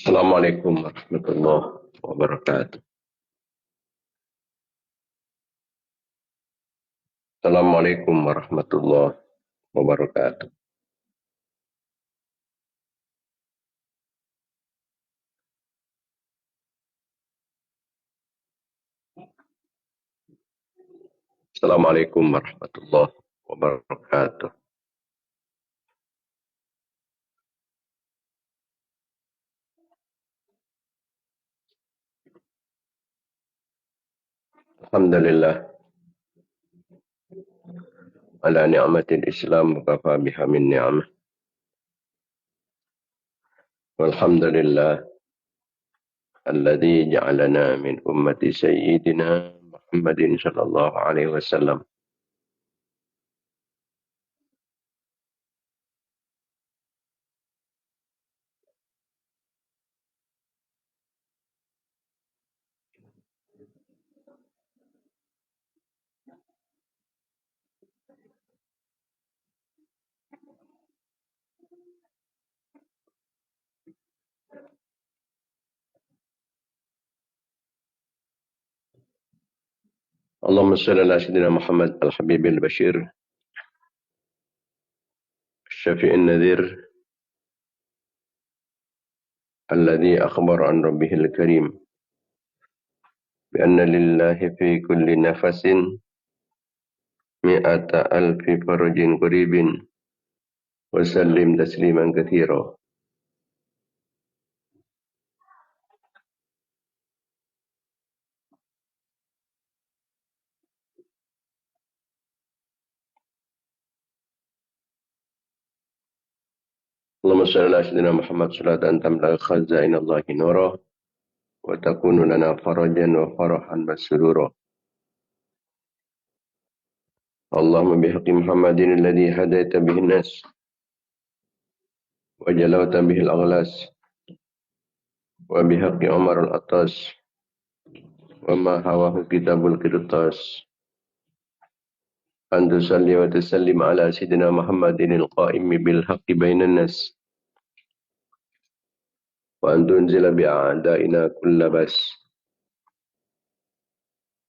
Assalamualaikum warahmatullahi wabarakatuh. Assalamualaikum warahmatullahi wabarakatuh. Assalamualaikum warahmatullahi wabarakatuh. Alhamdulillah ala ni'matil Islam kafa biha min ni'amah. Walhamdulillah alladzi ja'alana min ummati sayyidina Muhammadin sallallahu alaihi wasallam. Allahumma salli ala sayyidina Muhammad al-Habibil Bashir Syafi'in Nadhir alladzi akhbara an rabbihil karim bi anna lillahi fi kulli nafasin mi'ata alfi farajin qaribin wa sallim tasliman katsira. Allahumma salli ala sayyidina Muhammad salatan tamla khazain Allahi nura wa takunu lana farajan wa farahan wa surura. Allahumma bihaqqi Muhammadin alladhi hadaita bihi an-nas wa jalawta bihi al-aghlas wa bihaqqi Umar al-Attas wa ma hawahu kitabul qirtas an tusalli wa tusallim ala sayyidina Muhammadin al-qa'imi bil haqqi bainan nas wa an tunzila bi a'da'ina kulla bas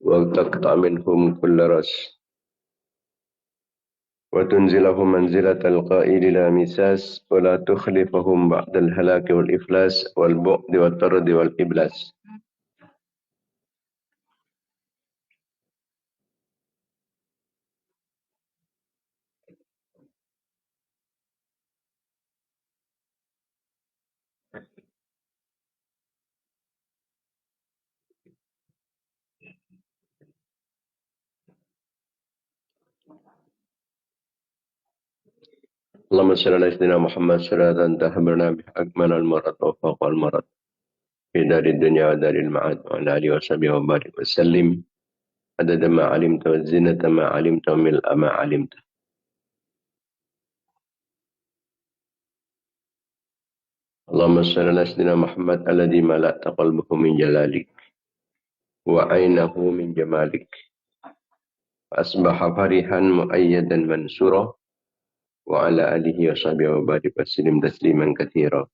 wa taqta minhum kulla ras wa tunzilahum manzilatal qa'ili la misas wa la tukhlifahum ba'dal halaki wal iflas wal bu'di wat tardi wal iblas. Allahumma salli ala sayyidina Muhammad salatan tahbarna biha akmalal marad wa faqal marad fi dari dunya wa daril ma'ad wa ala alihi wa sahbihi wa barik wa sallim adada ma alimta wa zinata ma alimta wa mil'a ma alimta. Allahumma salli ala sayyidina Muhammad alladhi mala'ta qalbuhu min jalalik wa aynahu min jamalik wa asbaha farihan mu'ayyadan mansura wa ala alihi wa sahbihi wa barik wa sallim tasliman katsira.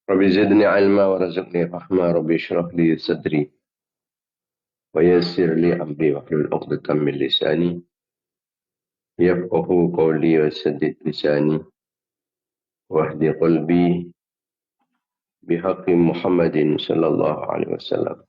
Rabbi zidni ilma wa razaqni fahma rabbi shrah li sadri wa yassir li amri wa hlul 'uqdatam min lisani yafqahu qawli wa saddid lisani wahdi qalbi bihaqqi Muhammadin sallallahu alaihi wasallam.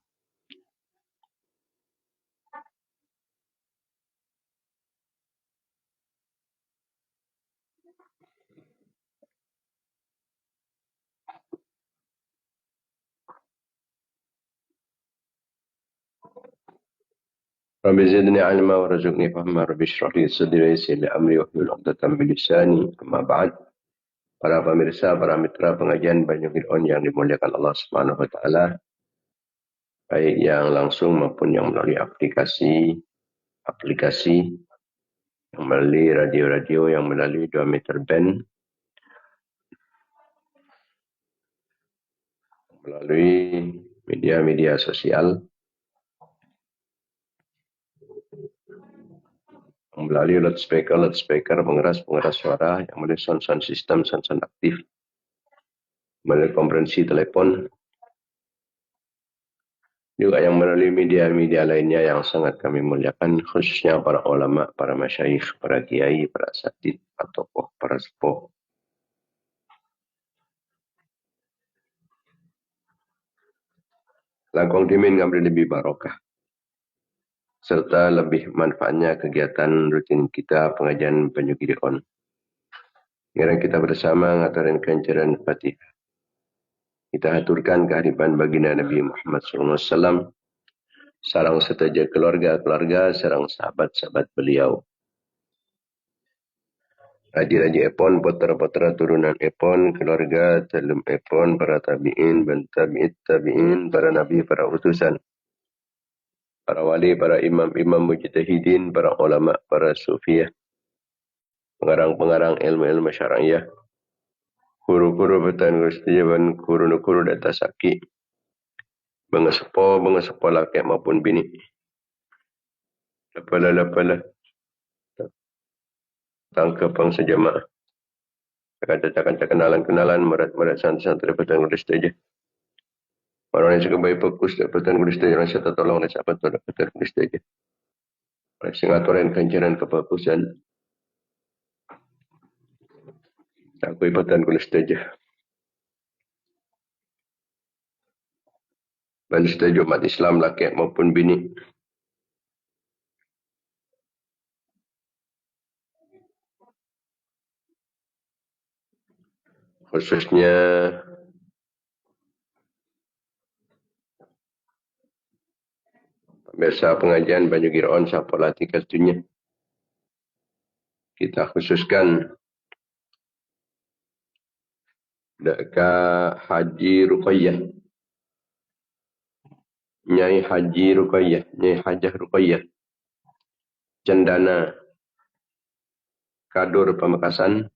Rabbi zidni ilma wa razaqni fahma rabbi shrah li sadri wa yassir li amri wa hlul 'uqdatam min lisani. Amma ba'd. Para pemirsa, para mitra pengajian Banyu Fir'aun yang dimuliakan Allah Subhanahu wa taala, baik yang langsung maupun yang melalui aplikasi melalui radio-radio, yang melalui 2 meter band, melalui media-media sosial, melalui loudspeaker pengeras suara, yang melalui sound system, sound aktif, melalui konferensi telepon, juga yang melalui media-media lainnya yang sangat kami muliakan, khususnya para ulama, para masyayikh, para kiai, para asatidz, para tokoh, para sepuh. Langkong dimin ngambil lebih barokah, serta lebih manfaatnya kegiatan rutin kita pengajian penyugirion. Sekarang kita bersama ngatarin kencaran Fatihah. Kita haturkan kehadiran baginda Nabi Muhammad SAW, sarang setaja keluarga-keluarga, sarang sahabat-sahabat beliau. Raji-raji epon, potera-potera turunan epon, keluarga, telum epon, para tabi'in, tabi'it tabi'in, para nabi, para utusan, para wali, para imam-imam mujtahidin, para ulama, para sufiyah, pengarang-pengarang ilmu-ilmu syar'iyah, guru-guru betan gustijaban, guru-guru data saki, bengesepo laki maupun bini. Lepalah, tangkapang sejamaah. Cakap kenalan, merat santri betan gustijaban. Orang yang suka baik fokus dapatan gustijaban, orang serta tolong dan sahabat dapatan gustijaban. Orang yang ngaturin kencaran kefokusan, aku ibatan gustijaban. Dan setuju umat Islam laki maupun bini. Khususnya pemirsa pengajian Banyu Giraon Sapola 3 dunia. Kita khususkan deka Haji Ruqayyah. Nyai Haji Ruqayyah, Nyai Hajah Ruqayyah. Cendana Kadur Pamekasan.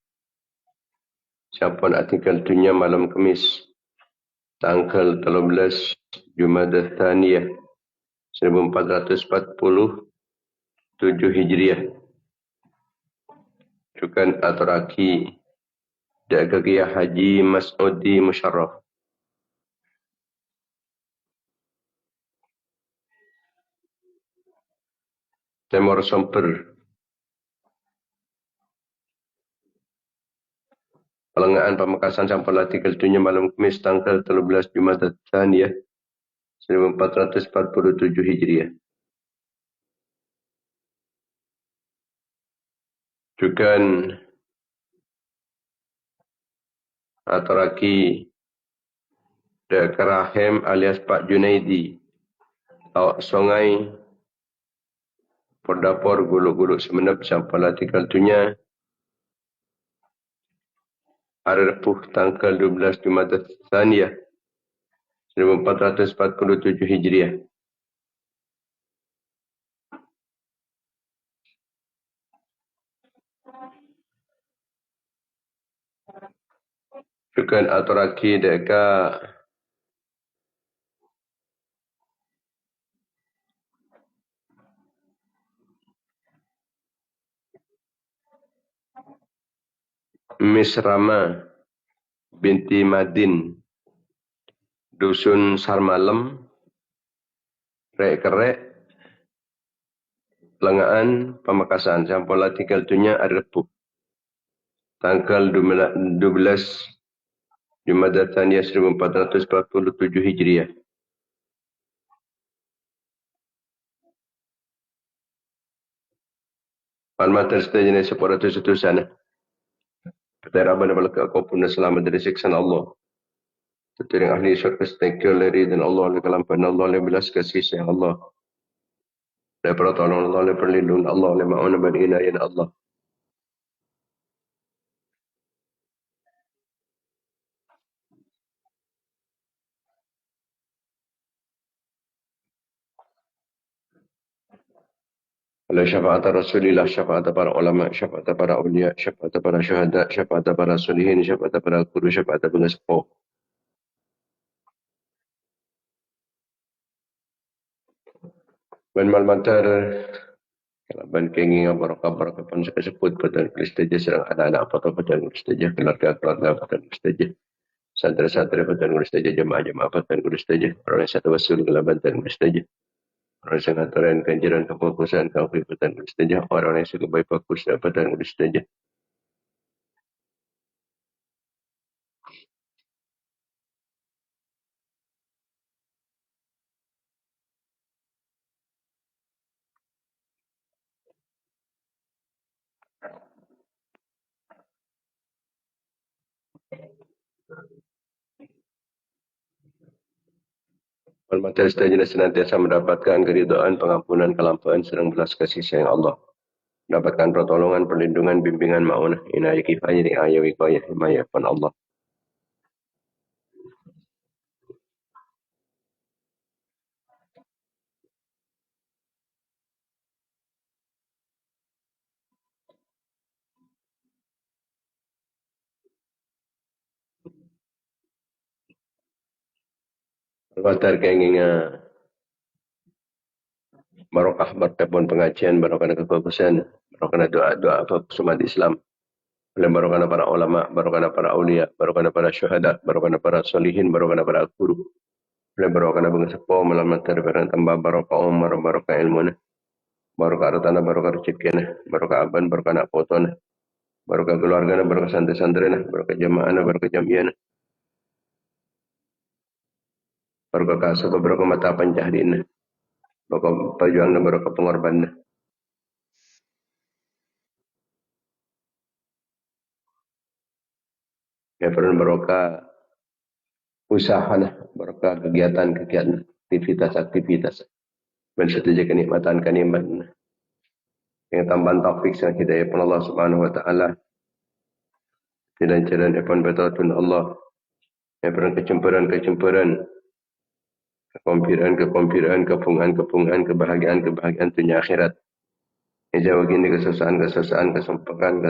Siapun artikel dunia malam Kamis tanggal 13 Jumadah Thaniyah 1447 Hijriah. Cukan Aturaki Dagagiyah Haji Mas'udi Musharraf. Temor Somper. Pelengahan Pamekasan Sampala 3 dunia malam Kamis tanggal 13 Jumadah Thaniyah 1447 Hijriah. Cukan Aturaki Karahem alias Pak Junaidi. Awak Songai Pordapor Guluk-Guluk Semenep Sampala 3 dunia. Hari Repuh tanggal 12 Jumadah Thaniyah 1447 Hijriah. Cukan Aturaki Deka Miss Rama binti Madin Dusun Sarmalem Rek-Kerek Lengaan Pamekasan Sampala 3 dunia hari Repuh tanggal 12 Jumadah Thaniyah 1447 Hijriah. Almater setajana separatu setusana. Petera bana balaka kau pun selamat dari siksaan Allah. Tetapi ahli syurga setekil dari dan Allah oleh kelampan Allah oleh belas kasih sayang Allah. Oleh pertolongan Allah oleh perlindungan Allah oleh ma'una dan inayah Allah. Oleh syafaat Rasulillah, syafaat para ulama, syafaat para awliya, syafaat para syuhada, syafaat para solihin, syafaat para guru, syafaat para sepuh. Ben malmatar kalaban kengi barakah pun sebut pada kristaja serang anak-anak apa pada kristaja keluarga pada kristaja santri-santri pada kristaja jemaah-jemaah pada kristaja orang yang satu wasul kalaban pada kristaja orang yang aturan kanjiran kefokusan kafir pada kristaja orang yang suka baik fokus pada kristaja. Malmatar kristaja senantiasa mendapatkan keridhaan, pengampunan, kelampaan serang belas kasih sayang Allah. Mendapatkan pertolongan, perlindungan, bimbingan, ma'unah, inayah kifayah, riayah, wikayah, himayah, pan Allah. Malmatar keinginan barokah bertepun pengajian, barokah kefokusan, barokah doa-doa umat Islam. Oleh barokah para ulama, barokah para aulia, barokah para syuhada, barokah para solihin, barokah para guru. Oleh barokah bangsa sepuh malmatar barang tambah barokah umar, barokah ilmu, barokah hartana, barokah rezeki, barokah aban, barokah anak potona, barokah keluarga, barokah santri-santri, barokah jamaah, barokah jamiah, barokah kasab, barokah mata pancahdina, barokah perjuangan, barokah pengorbanan. Ya firman barokah usaha, barokah kegiatan-kegiatan, aktivitas-aktivitas. Mensetuju kenikmatan kenikmatan. Yang tambahan taufik sang hidayah pun Allah Subhanahu Wa Taala. Dilancaran epon betatun Allah. Yang pernah kecempuran, kekompiran, kepungan, kebahagiaan dunia akhirat. Yang jauh gini kesusahan, keserembekan.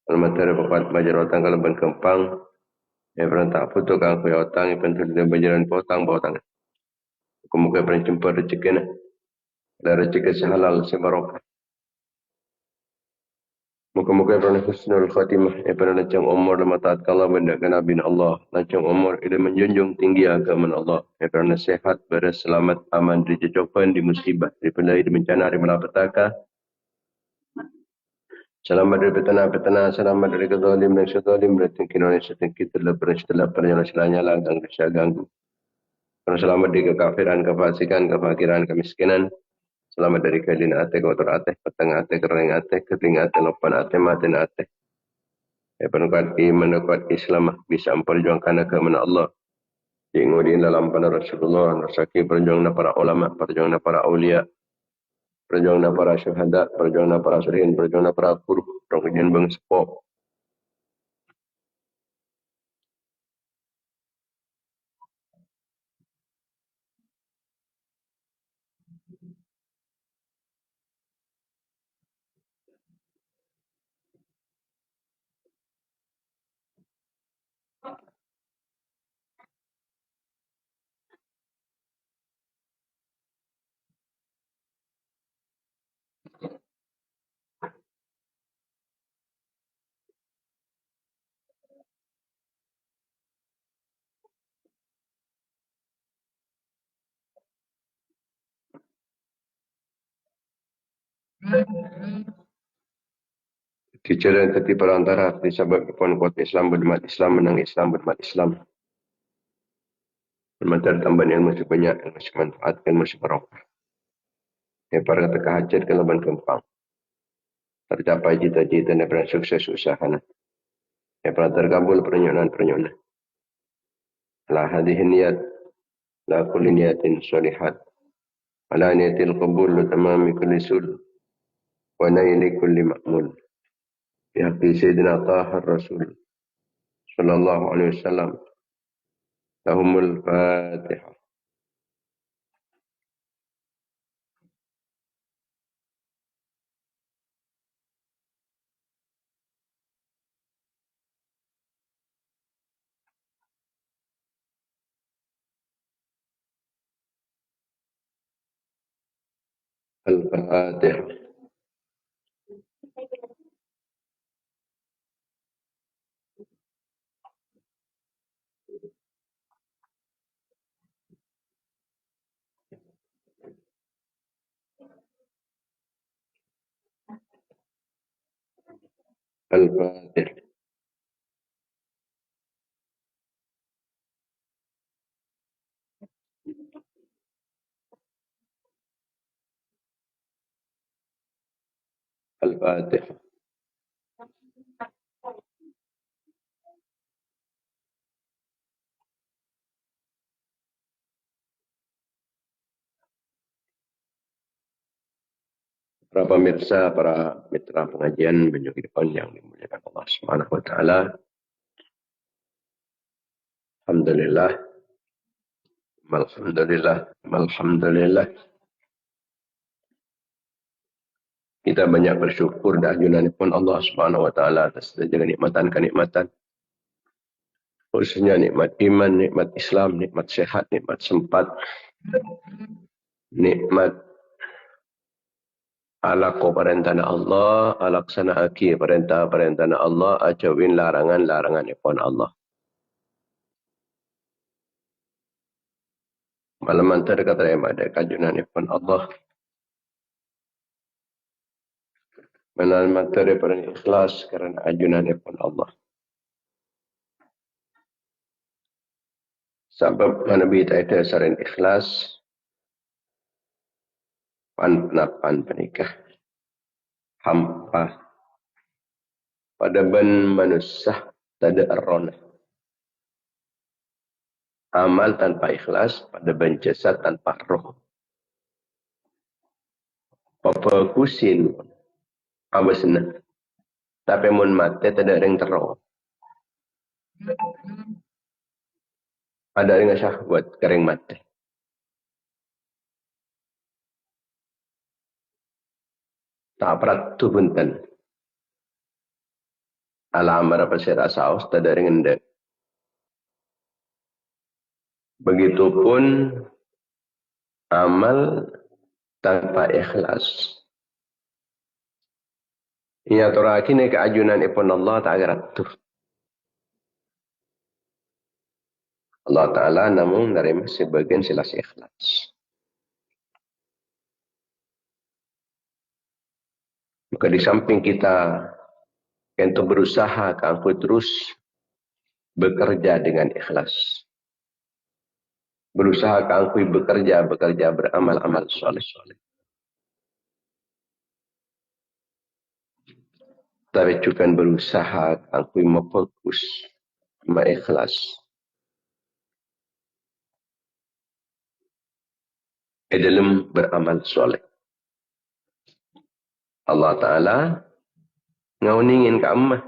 Al-Matara papat bajar otang kalaban kempang. Yang pernah tak putuk ang kuya otang. Yang pernah tidak bajaran potang. Kemuka pernah jumpa rezeki. Dan rezeki sehalal sebarokah. Muka-muka pernah husnul khatimah. Yang pernah lancang umur dan mataat kala mendakan Nabi Allah. Lancang umur ia menjunjung tinggi agama Allah. Yang pernah sehat, beres, selamat, aman, dicecokan, di musibah, di pendai, di bencana, di malapetaka. Selamat dari petana, selamat dari kezalim dan syadalim. Berarti kira-kira setengkit telah pernah selanya langgang, ganggu. Karena selamat dari kekafiran, kefasikan, kefakiran, kemiskinan. Selamat dari kelin ate, kotor ate, petang ate, kering ate, keting ate, lopan ate, matin ate. Penukat iman, kuat Islam bisa memperjuangkan agama Allah. Diingudin dalam pada Rasulullah, Rasaki perjuangan para ulama, perjuangan para aulia, perjuangan para syuhada, perjuangan para surihin, perjuangan para guru, perjuangan bangsa pop. Dijalan tadi perantara disebab pun kuat Islam berdemat Islam menang Islam berdemat Islam. Bermantar tambahan ilmu sebanyak yang masih manfaatkan masih barokah. Yang para teka hajat ke leban kempang. Tercapai cita-cita dan pernah sukses usahana. Yang pernah terkabul pernyunan. La hadih niat, la kulli niatin solihat. Ala niatil qabul tamami kulli sul. Wa naili kulli ma'mul. Bihaqi Sayyidina Tahar Rasul sallallahu alaihi wasallam. Lahumul Fatihah. الفاتحة. الفاتحة. الفاتحة. Para pemirsa, para mitra pengajian Benjogipan yang dimuliakan Allah Subhanahu wa taala. Alhamdulillah. Alhamdulillah. Alhamdulillah. Kita banyak bersyukur dan ajunan pun Allah Subhanahu wa taala atas segala kenikmatan. Khususnya nikmat iman, nikmat Islam, nikmat sehat, nikmat sempat, nikmat alaqo perintah Allah, alaksana aki perintah Allah, ajawin larangan ipun Allah. Malam antara kata ada kajunan ipun Allah. Malam antara perintah ikhlas kerana ajunan ipun Allah. Sebab Nabi ta'ala sarin ikhlas, pan penikah, hampa, pada ben manusia tada arrona. Amal tanpa ikhlas, pada ben jasad tanpa roh. Papakusin, abasna. Tapi mun mati tada ring terro. Ada ring syahwat kering mati. Tak perat tu punten. Alamar apa saya rasa aus tada ring endek. Begitupun amal tanpa ikhlas. Ia turakini keajunan ipun Allah ta'ala tu. Allah Ta'ala namun dari sebagian silas ikhlas. Maka di samping kita untuk berusaha kangku terus bekerja dengan ikhlas. Berusaha kangku bekerja beramal-amal soleh-soleh. Tapi juga berusaha kangku memfokus, mengikhlas. Dalam beramal soleh. Allah Ta'ala ngauningin kamu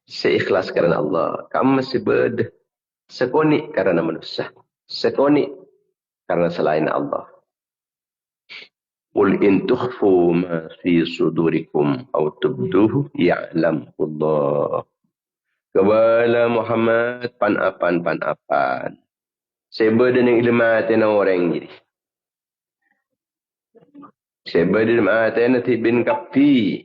seikhlas kerana Allah. Kamu sebed sekoni kerana manusia. Sekoni kerana selain Allah. Qul in tukhfu ma fi sudurikum aw tubduhu ya'lam Allah. Kebala Muhammad pan-apan. Sebed dengan ilmatin orang jadi. Sebab dia mengatakan nanti bin kapi.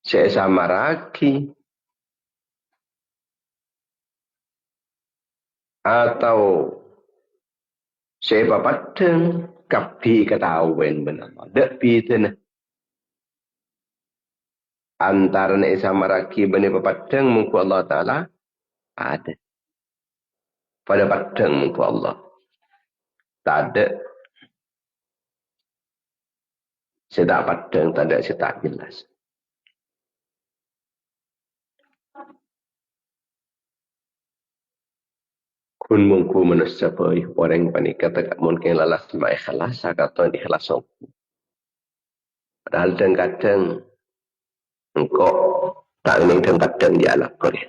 Saya sama raki. Atau saya papateng kapi ketahuan benar. Dek pitena. Antara nak sama raki benar papateng muka Allah Ta'ala ada. Pada pateng muka Allah. Tak ada. Saya tak pateng, tak ada, saya tak jelas. Kun mungku manusia perih, orang panik kata mungkin lalas ma ikhlas, kata ikhlas. Padahal kadang engkau tak ingin kadang dia lakon.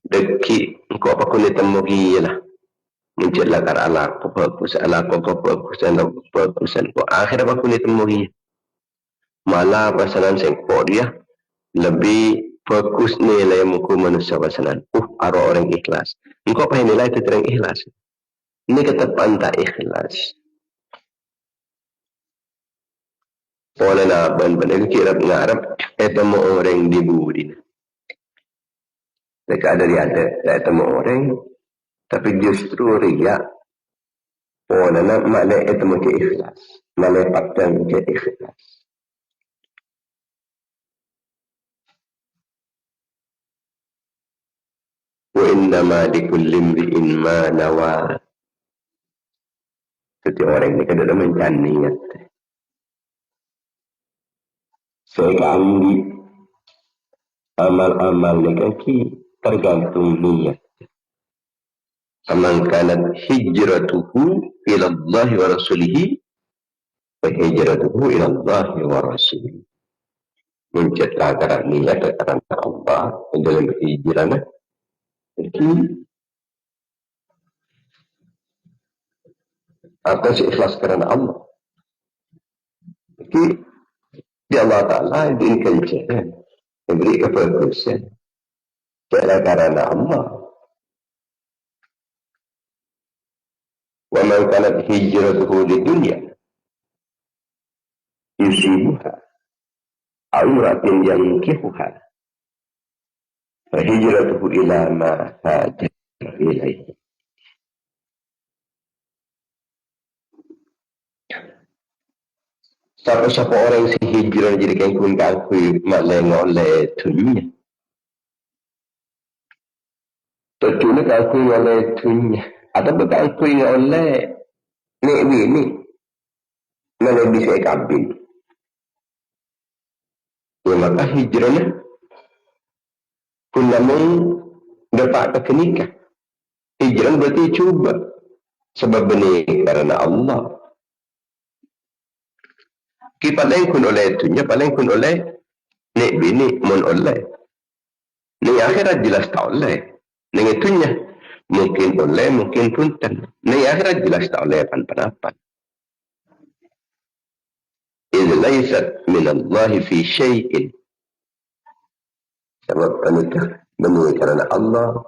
Deki engkau apa kuni temugi lah. Menjelah kar ala ko bagusan ko. Akhir apa kuni temugi. Malah pasanan sengko dia lebih fokus nilai muka manusia pasanan. Aro orang ikhlas. Engkau apa nilai itu orang ikhlas. Ini ketepaan tak ikhlas. Pola na ban kirap ngarap ito mo orang dibudi. Dekat ada ito mo orang tapi justru ria. Pola na mana ito mo ke ikhlas. Melepaskan ke ikhlas. Wa innama likulli imri'in ma nawa. Setiap orang ni kena mencari niat. Sekali amal-amal negaki tergantung niat. Faman kanat hijratuhu ila Allah wa rasulihi fa hijratuhu ila Allah wa rasulihi. Mencetlah kerana niat kerana Allah dalam hijrah. Jadi atas ikhlas kerana Allah. Jadi di Allah Ta'ala diinginkan memberi kefokusan kerana Allah. Wa man kanat hijratuhu di dunia yusibuha auratin yankihuha fa hijratuhu ila ma hajar ilaihi. Siapa orang si hijrah jadi kengkun kangkui makleng oleh dunia. Tentunya kangkui oleh dunia. Atau kangkui oleh nek bini. Mana bisa kabin. Ya maka hijrahnya pun namun dapat kenikah. Hijrah berarti cuba. Sebab ini karena Allah. Kita paling kun oleh dunia, paling kun oleh nek bini mun oleh. Nek akhirat jelas tak oleh. Nek dunia mungkin oleh, mungkin pun tak. Nek akhirat jelas tak oleh pan-panapan. إذ ليست من الله في شيء. Sebab penikah benih kerana Allah.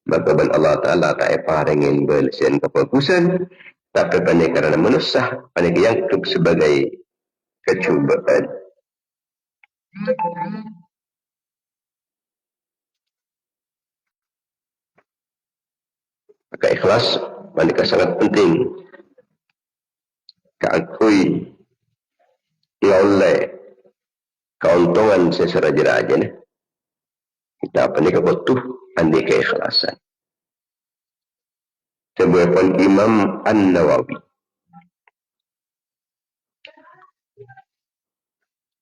Maka ben Allah Ta'ala tak paringin berlesen kefokusan. Tapi penikah kerana manusia. Penikah yang sebagai kecubaan. Maka ikhlas penikah sangat penting. Keakui oleh keuntungan secara jeraja ni. Kita penikah butuh andi keikhlasan. Sebuah pun Imam An-Nawawi.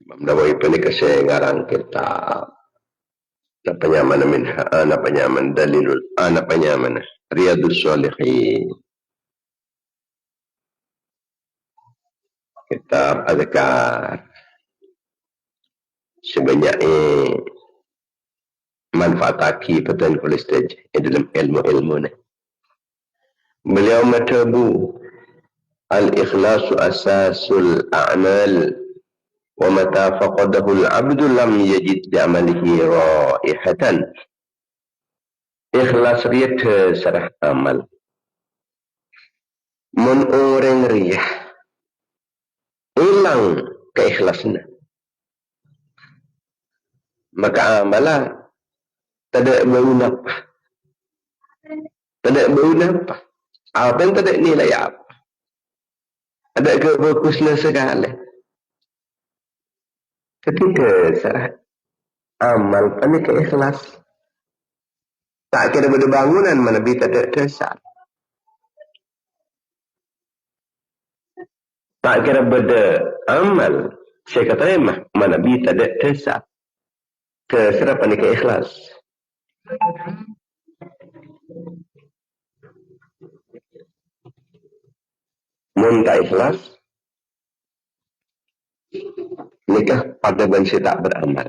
Imam Nawawi penikah saya ngarang kitab. Napanya mana minha, napanya man dalilul, napanya mana Riyadus Shalihin. Kitab Azkar. Sebanyak manfaat aki petang kolestaj dalam ilmu-ilmu ni. Beliau matabu al-ikhlasu asasul a'mal wa mata faqadahu al-'abdu lam yajid bi'amalihi raihatan. Ikhlas riat sarah amal. Mun orang riyah hilang keikhlasan. Maka amalan tak ada bau nafas. Tak ada bau nafas. Apa yang tak ada nilai apa? Ada kefokusan segala. Ketika sarah amal panik ikhlas. Tak kira pada bangunan mana bisa tak tersar. Tak kira pada amal. Saya kata mana bisa tak tersar. Keserap panik ikhlas. Mun tak ikhlas, nikah pada bangsa tak beramal.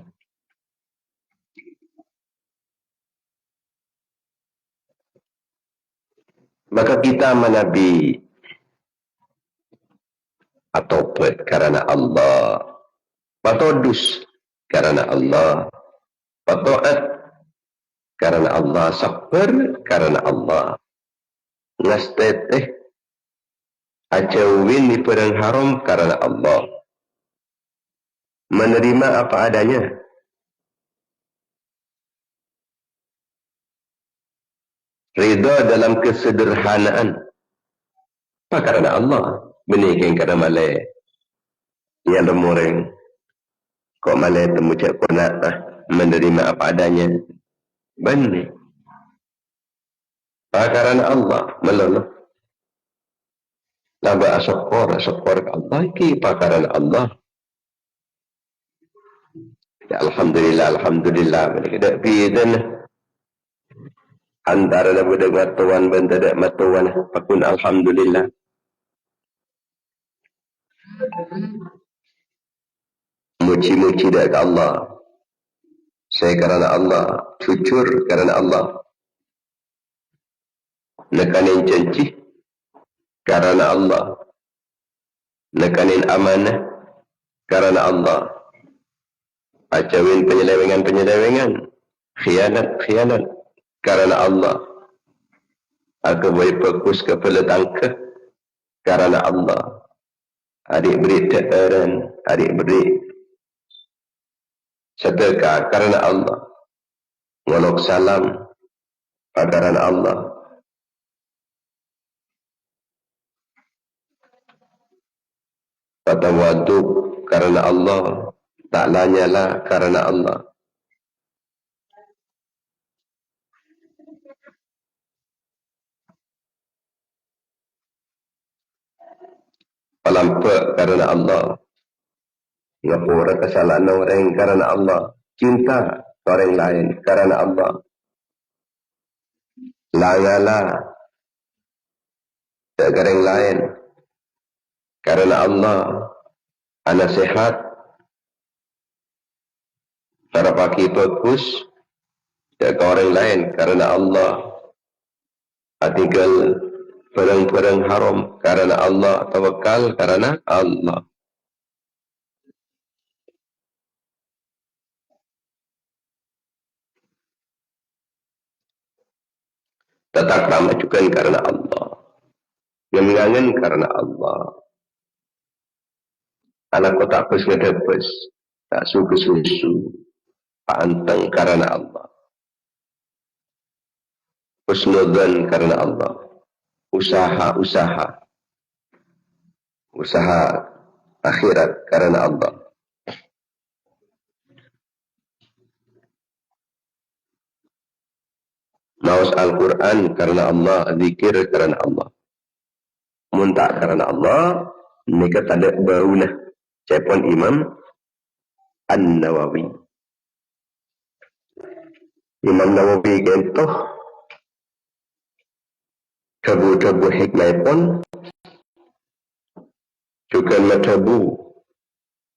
Maka kita menabi atau kerana Allah, patodus kerana Allah, patoat kerana Allah, sabar kerana Allah, ngasteteh acawin di perang haram kerana Allah. Menerima apa adanya. Ridha dalam kesederhanaan. Apa karena Allah? Benih kerana malai. Yang lemureng. Kok malai temu cak kona menerima apa adanya. Benih. Apa karena Allah? Meluluh. Laba asyakor ke Allah. Ki apa karena Allah? Ya, Alhamdulillah, Alhamdulillah. Mereka tak bidan. Antara dah budak matuan dan tidak matuan. Pakun Alhamdulillah. Muci-muci dah ke Allah. Saya kerana Allah. Jujur kerana Allah. Nekanin janji kerana Allah. Nekanin amanah kerana Allah. Acawin penyelewengan-penyelewengan. Khianat-khianat kerana Allah. Aku boleh fokus kepada tangkah kerana Allah. Adik beri teteran, adik beri sedekah kerana Allah. Ngolok salam kerana Allah. Patawaduk kerana Allah. Tak lanyalah kerana Allah. Pelampak kerana Allah. Ngapura kesalahan orang kerana Allah. Cinta orang lain kerana Allah. Langalah orang lain kerana Allah. Anak sehat. Cara pakai fokus ke orang lain kerana Allah. Tinggal perang-perang haram kerana Allah. Tawakal kerana Allah. Tetap ramajukan kerana Allah. Ngengangan kerana Allah. Anak ko tak pas ngadapes. Tak susu-susu. Paantang kerana Allah. Husnudzan kerana Allah. Usaha akhirat kerana Allah. Maus Al-Quran kerana Allah. Zikir kerana Allah. Muntak kerana Allah. Mereka tak ada baulah. Cepon Imam An-Nawawi. Imam Nawawi gentoh. Tabu-tabu hikmah pun. Juga matabu.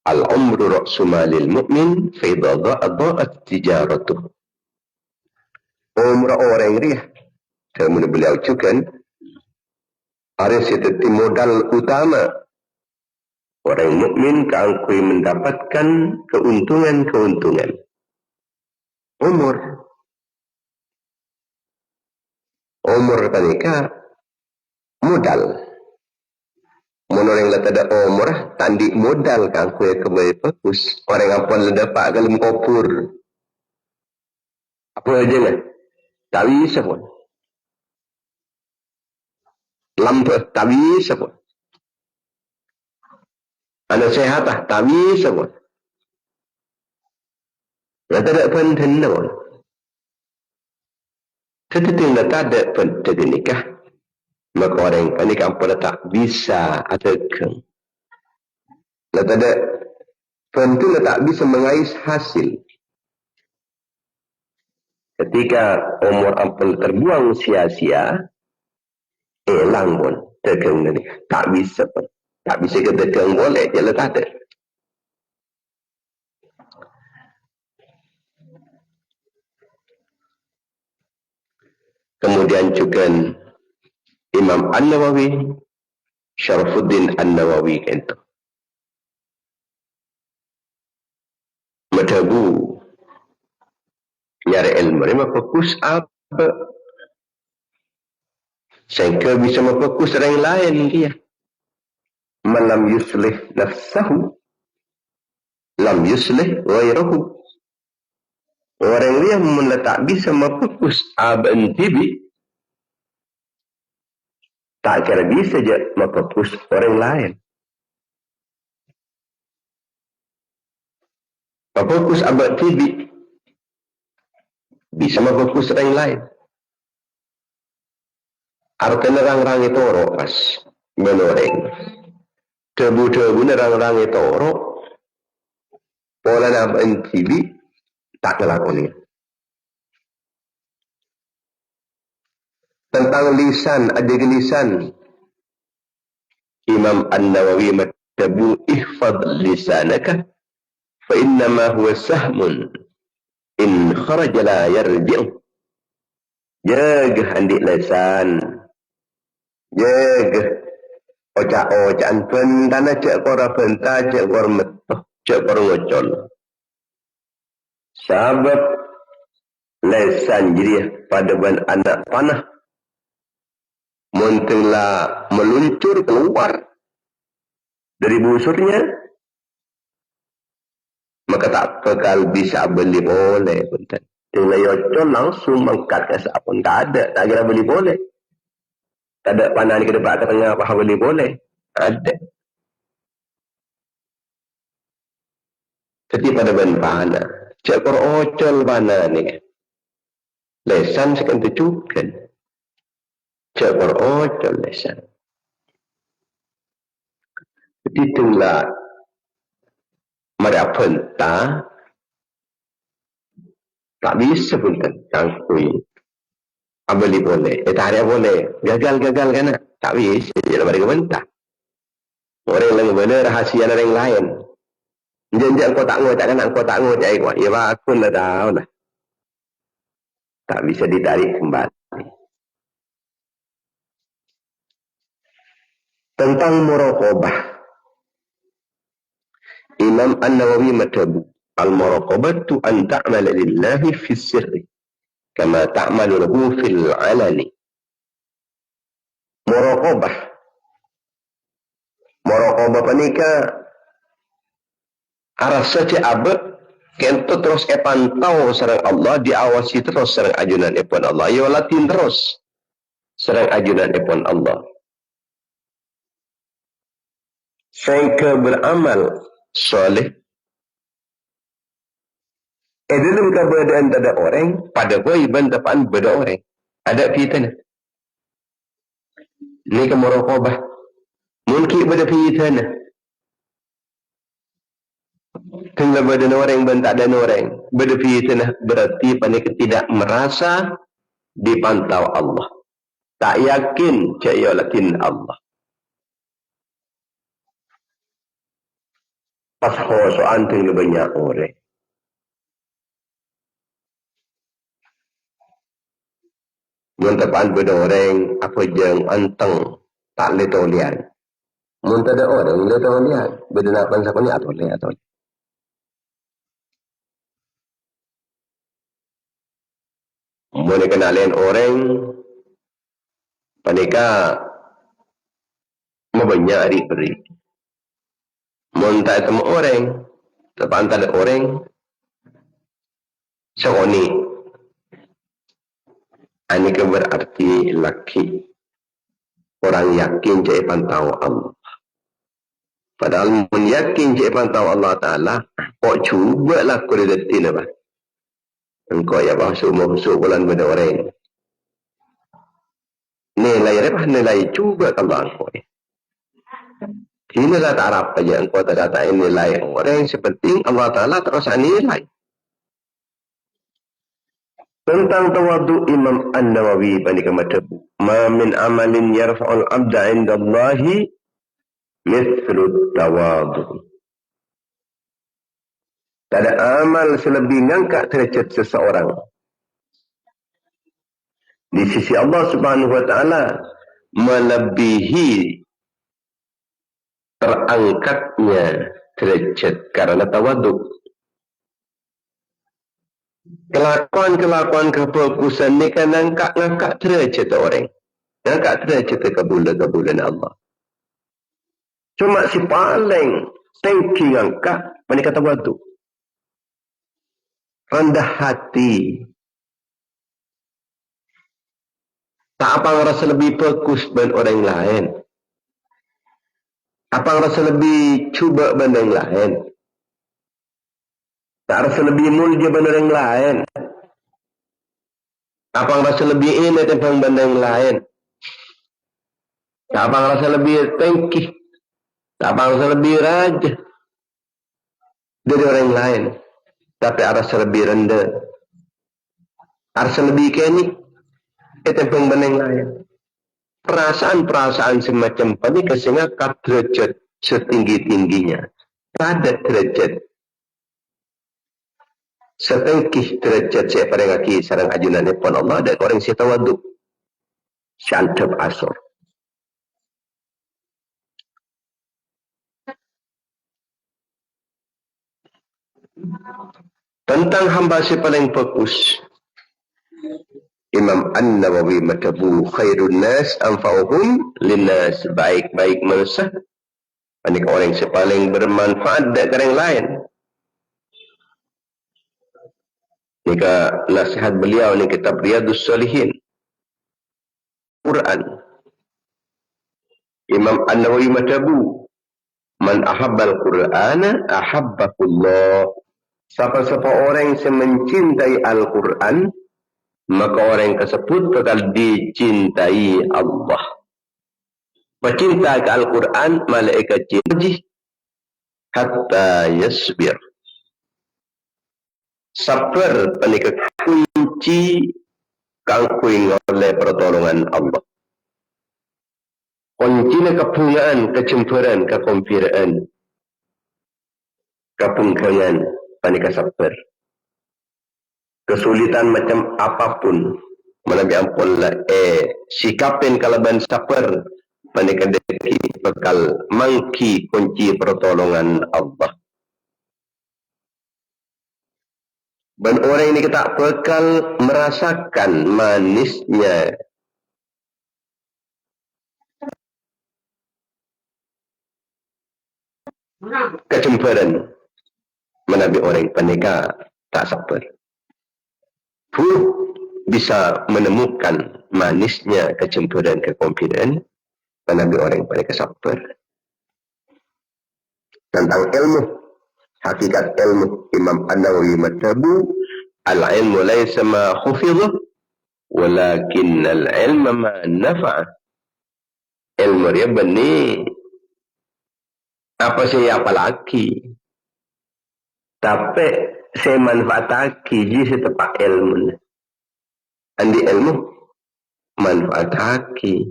Al-umru ra'su malil mu'min. Faidah da'at tijaratuh. Umrah orang riah. Kemudian beliau juga. Harus itu modal utama. Orang mukmin keangkui mendapatkan keuntungan-keuntungan. Umur mereka modal. Orang yang tak ada umur, tandi modal keangkui kembali fokus. Orang yang pun dapat kalau mengopur. Apa aja lah. Tak bisa pun. Lambat, tak bisa pun. Anak sehat lah, tak bisa pun. Yang tak ada penting pun. Tetapi yang tak ada penting nikah. Maka orang yang nikah pun tak bisa atakan. Yang tak ada penting tak bisa mengais hasil. Ketika umur ampun terbuang sia-sia, hilang pun tegang nikah. Tak bisa pun. Tak bisa kita tegang boleh, dia tak ada. Kemudian juga Imam An-Nawawi, Syarafuddin An-Nawawi itu. Madhabu nyari ilmu ini fokus apa? Sehingga bisa memfokus orang lain dia. Malam yuslih nafsahu lam yuslih ghairahu. Orang dia tak bisa memfokus aban tibi, tak kira bisa je memfokus orang lain. Memfokus aban tibi bisa memfokus orang lain. Artinya orang-orang itu pas menoreng. Tebu-tebu orang-orang itu pola aban tibi tak kelakoni. Tentang lisan, ada lisan. Imam An-Nawawi matabu ihfad lisanaka fa innama huwa sahmun in kharaja la yarji'. Jaga handik lisan. Jaga ocak-ocakan pentana cek kora pentah, cek kora metoh, cek kora ngocol. Sebab lisan jadi pada ban anak panah muntahlah meluncur keluar dari busurnya, maka tak bakal bisa beli boleh. Tinggal yocol langsung mengkat ke sapun, tak ada, tak kira beli boleh. Tak ada panah di ke depan ke tengah apa beli boleh. Ada. Jadi pada ban panah, cek kor ocol panah ni. Lesan sekan tujukan. Cek kor ocol lesan. Jadi itulah mereka pentah tak bisa pun tangkui. Beli boleh. Tak ada boleh. Gagal-gagal kan? Tak bisa. Jadi mereka mentah. Orang yang benar rahasia orang lain. Jangan kau tak ngocak kan? Kau tak ngocak. Ya aku dah tahu lah. Tak bisa ditarik kembali. Tentang muraqabah. Imam An-Nawawi matabu. Al-muraqabatu an ta'mala lillahi fi sirri. Kama ta'malu lahu fil alani. Muraqabah. Muraqabah panika aras saja abad kento terus pantau sareng Allah, diawasi terus sareng ajunan ipun Allah. Ya latin terus sareng ajunan ipun Allah. Sehingga beramal soleh. Dalam keberadaan tak ada orang, pada waiban tapaan beda orang. Ada fitnah. Ini ke muraqabah. Mungkin beda fitnah. Tinggal beda orang dan tak ada orang. Beda fitnah berarti panik tidak merasa dipantau Allah. Tak yakin caya lakin Allah. Pas soal tinggal banyak orang. Muntapaan beda orang apa jeng anteng tak le tolian. Muntah ada orang le tolian. Beda nak bangsa ni atau le atau. Mula kenalin orang panika banyak hari beri. Muntah temu orang tapaan tak ada orang seoni. Ini berarti laki orang yakin cek pantau Allah. Padahal menyakin cek pantau Allah Ta'ala, kok cuba lah kau detin apa? Engkau ya bahasa masuk bulan pada orang. Nilai apa? Nilai cuba kalau engkau. Inilah tak harap aja engkau tak katain nilai orang seperti Allah Ta'ala terus nilai. Tentang tawadu Imam An-Nawawi panika matabu. Ma min amalin yarfa'ul abda 'inda Allahi mithlu tawadu. Tak ada amal selebih ngangkat derajat seseorang di sisi Allah Subhanahu wa taala melebihi terangkatnya derajat karena tawadu. Kelakuan-kelakuan kefokusan ni kan ngangkat derajat orang. Ngangkat derajat kebulan Allah. Cuma si paling tinggi ngangkat Mana kata wadu? Rendah hati. Tak apa rasa lebih fokus dengan orang lain. Apa rasa lebih cuba dengan orang lain. Tak rasa lebih mulia dengan orang lain. Apa rasa lebih ini tentang orang lain. Tak apa rasa lebih tengkih. Tak apa rasa lebih raja dari orang lain. Tapi rasa lebih rendah. Rasa lebih kenik. Tentang orang lain. Perasaan-perasaan semacam ini kesehingga derajat setinggi-tingginya. Pada derajat setengkih derajat saya pada ngaki sarang ajunan pun Allah dan orang saya tawadu. Syantap asor. Tentang hamba si paling fokus. Imam An-Nawawi matabu khairun nas anfa'uhum linnas, baik-baik manusia. Ini orang yang paling bermanfaat dari orang lain. Ini nasihat beliau ini kitab Riyadhus Shalihin. Quran. Imam An-Nawawi matabu man ahabbal Qur'ana ahabbakullah. Siapa-siapa orang yang mencintai Al-Quran, maka orang tersebut bakal dicintai Allah. Pecinta ke Al-Quran, malaikat cinta hatta yasbir. Sabar penikah kunci kangkuing oleh pertolongan Allah. Kunci kebungaan, kecemburuan, kekonfiraan, kepungkangan, penikah sabar. Kesulitan macam apapun, menabi ampun lah, sikapin kalaban sabar, penikah deki bakal mangki kunci pertolongan Allah. Dan orang ini kita bakal merasakan manisnya kecemburuan menabi orang penikah tak sabar. Bisa menemukan manisnya kecemburuan kekonfidensi menabi orang penikah sabar. Tentang ilmu, hakikat ilmu, Imam An-Nawawi matabu al-ilmu laysa ma khufidha walakin al-ilma ma nafa'a. Ilmu dia benih apa saya apa lagi, tapi saya manfaat lagi jadi tepat ilmu. Andi ilmu manfaat lagi.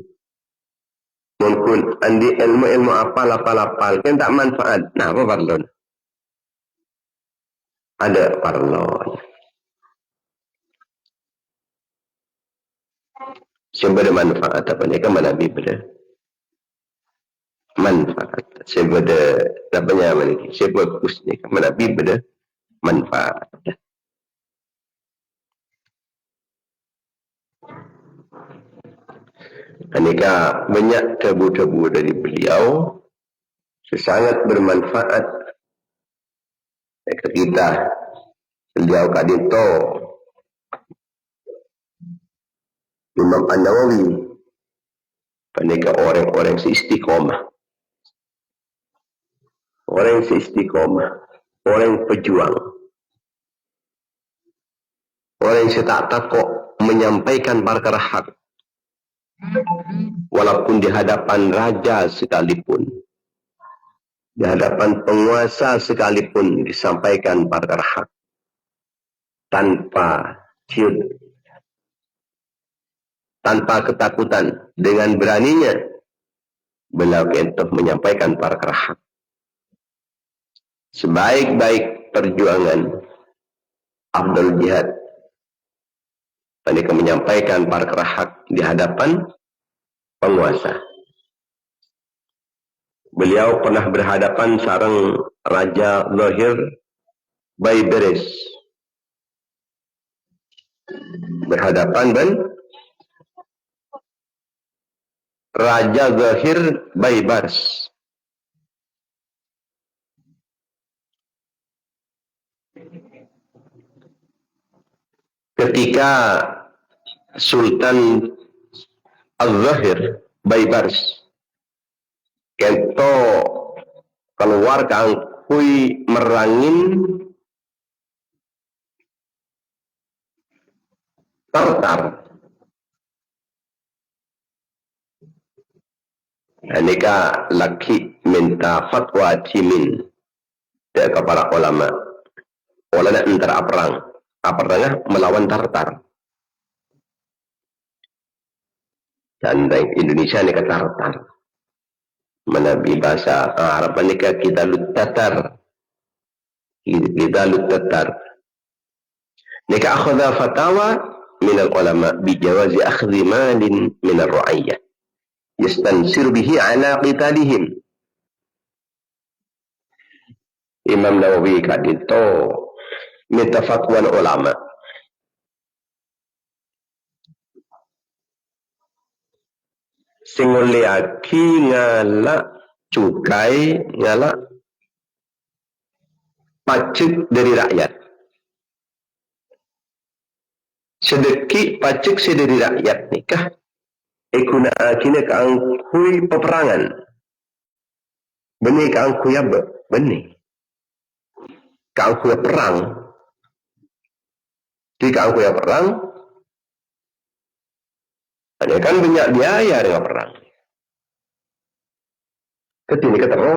Mungkin andi ilmu apal kan tak manfaat. Nah, apa parlon? Ada parlon. Sebab manfaat apa ni kan mana Biblia? Manfaat. Sebab apa ni? Sebab kusni kan mana Biblia? Manfaat. Aneka banyak tebu-tebu dari beliau sangat bermanfaat ke kita. Beliau kadito Imam An-Nawawi aneka orang-orang seistiqomah, orang seistiqomah, orang pejuang, orang yang tak takut menyampaikan perkara hak. Walaupun di hadapan raja sekalipun, di hadapan penguasa sekalipun disampaikan perkara hak tanpa ciut, tanpa ketakutan, dengan beraninya beliau untuk menyampaikan perkara hak. Sebaik-baik perjuangan Abdul Jihad, mereka menyampaikan perkara hak di hadapan penguasa. Beliau pernah berhadapan sareng Raja Zahir Bayberes. Berhadapan dengan Raja Zahir Bayberes. ketika Sultan Al-Zahir Baybars kento keluar kangkui merangin Tartar. Anika laki minta fatwa cimin dari kepala ulama. Oleh antara perang melawan Tartar. Dan Indonesia ni kata Tartar. Menabi bahasa Arab nikah kita Tatar. Kita Tatar. Nikah akhadha fatawa min al-ulama bijawazi akhdhi malin min ar-ru'ayyah yastansir bihi ala qitalihim. Imam Nawawi kadito minta fatwa ulama. Sing nguliaki ngala cukai ngala pajak dari rakyat. Sedeki pajak dari rakyat nikah ikuna akina kaangkui peperangan. Benih kaangkui apa? Benih. Kaangkui perang. Di kaangkui perang ada kan banyak biaya dengan perang. Ketika ketemu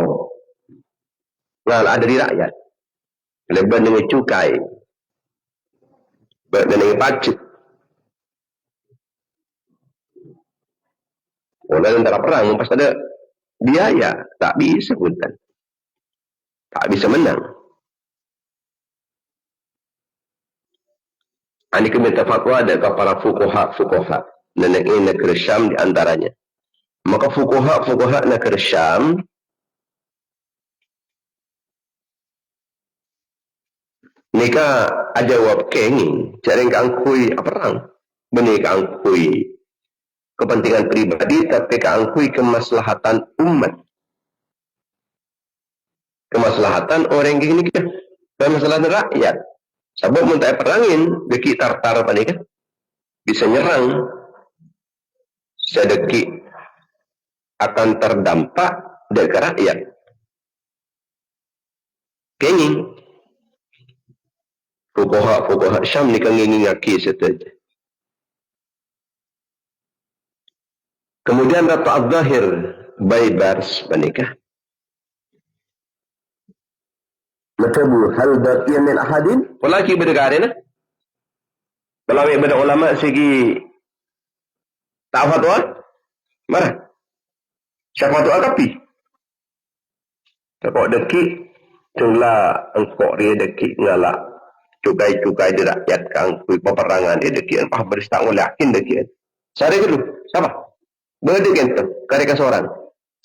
ngala dari rakyat. Leban dengan cukai. Dengan pajak. Oleh antara perang pas ada biaya, tak bisa punten. Tak bisa menang. Ini keminta fatwa ada para fuqaha negeri Syam di antaranya. Maka fuqaha negeri Syam nika ada jawab kengi, cari angkui perang. Benih angkui kepentingan pribadi tapi angkui kemaslahatan umat. Kemaslahatan orang gini kan, kemaslahatan rakyat. Sebab minta perangin, deki Tartar apa nih kan? Bisa nyerang. Sedeki akan terdampak dari rakyat. Kengi. Fuqaha Syam ni kan ngingaki saja. Kemudian Ratu Al-Zahir Baybars menikah. Matabu hal baqiya min ahadin? Walaki berdegara na? Balami beda ulama segi tak fatwa? Mana? Siapa fatwa kapi? Siapa deki? Tunglah engkau dia deki ngalak. Cukai-cukai di rakyat kang kui peperangan di deki. Ah beristak ngulakin deki. Sari dulu. Siapa? Berdeki itu. Kareka seorang.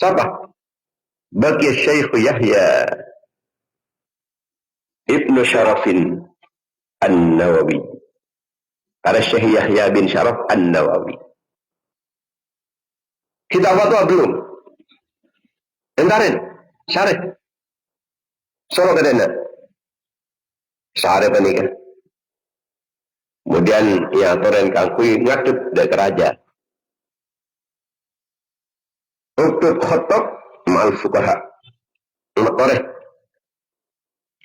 Siapa? Bagi Syekh Yahya Ibnu Syarafin An-Nawawi. Ada Syekh Yahya bin Syaraf An-Nawawi. Kita fatwa belum? Entarin. Syarif. Soro kadena. Syarif menikah. Kemudian yang aturan kangkui ngadep dari kerajaan. Untuk khotob ma'al fuqaha. Makoreh.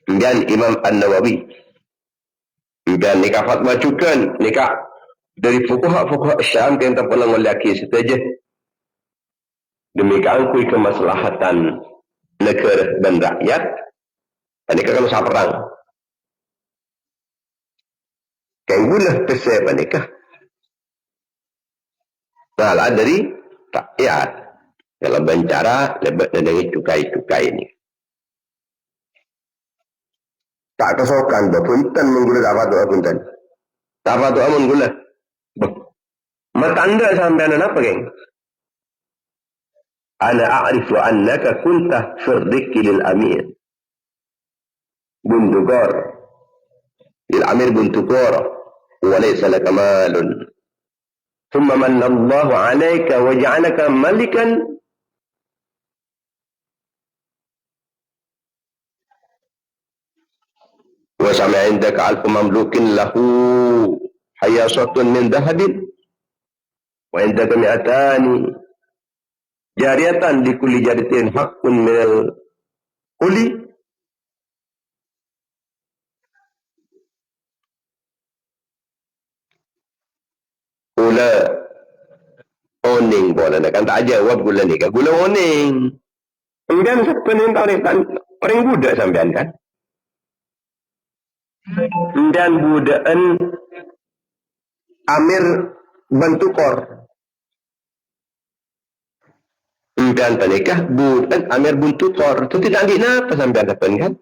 Kemudian Imam An-Nawawi. Kemudian nikah fatwa juga. Nikah dari fuqaha Syam yang tak pernah meliaki saja. Demikian kui kemaslahatan negara dan rakyat. Nikah kan usah perang. Kayak gula pesai nikah. Nah, dari rakyat. Dalam bicara lebat dengan cukai-cukai ini. Tak kesokan, punten menggula apa doa punten. Apa doa menggula. Matanda sampai apa geng? Ana a'rifu annaka kunta firriki lil amir. Buntugar. Lil amir buntugar. Walaysa laka malun. Thumma manna Allahu alayka waja'alaka malikan. Wa sami'a indaka alfu mamlukin lahu hayasatun min dhahabin wa indaka mi'atani jariyatan li kulli jariyatin haqqun minal kuli ula oning bola nak kan tak jawab gula ni kan gula oning sampean siapa ni orang budak sampean kan dan budaan Amir Bentukor dan panikah budak Amir Bentukor itu tidak di napa sampean dapat kan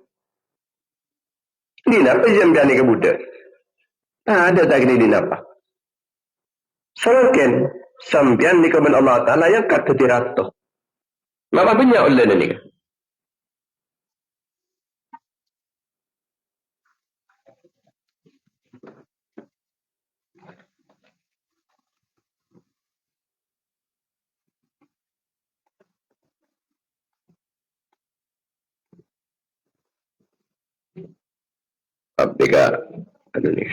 di napa sampean ni ke budak ada tak ni di napa Selain sampean ni kemen Allah Ta'ala yang kata tirato. Maka banyak oleh ni. Apika ano ni.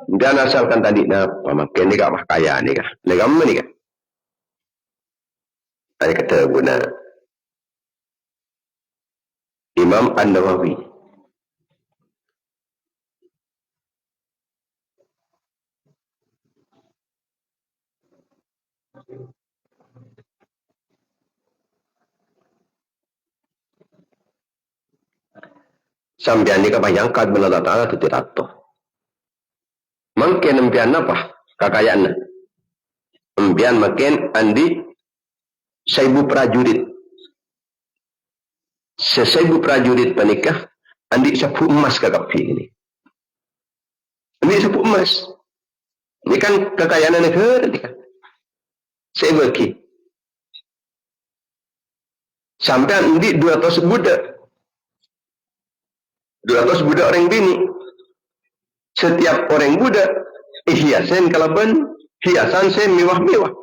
Dia asalkan tadi na pamakai ni kah kaya ni kah. Legam ni kah. Ada kata guna Imam An-Nawawi. Sambian ni kah bayangkan Allah Ta'ala tu tirato. Mungkin empian apa kakayaan na. Empian makin andi 1000 prajurit. Sesaibu prajurit panikah andi 10 emas kakapi ini. Andi 10 emas. Ini kan kekayaan negara ni kan. Saya bagi. Sampai andi 200 budak. 200 budak orang bini. Setiap orang budak hiasan kalaban, hiasan sen mewah-mewah.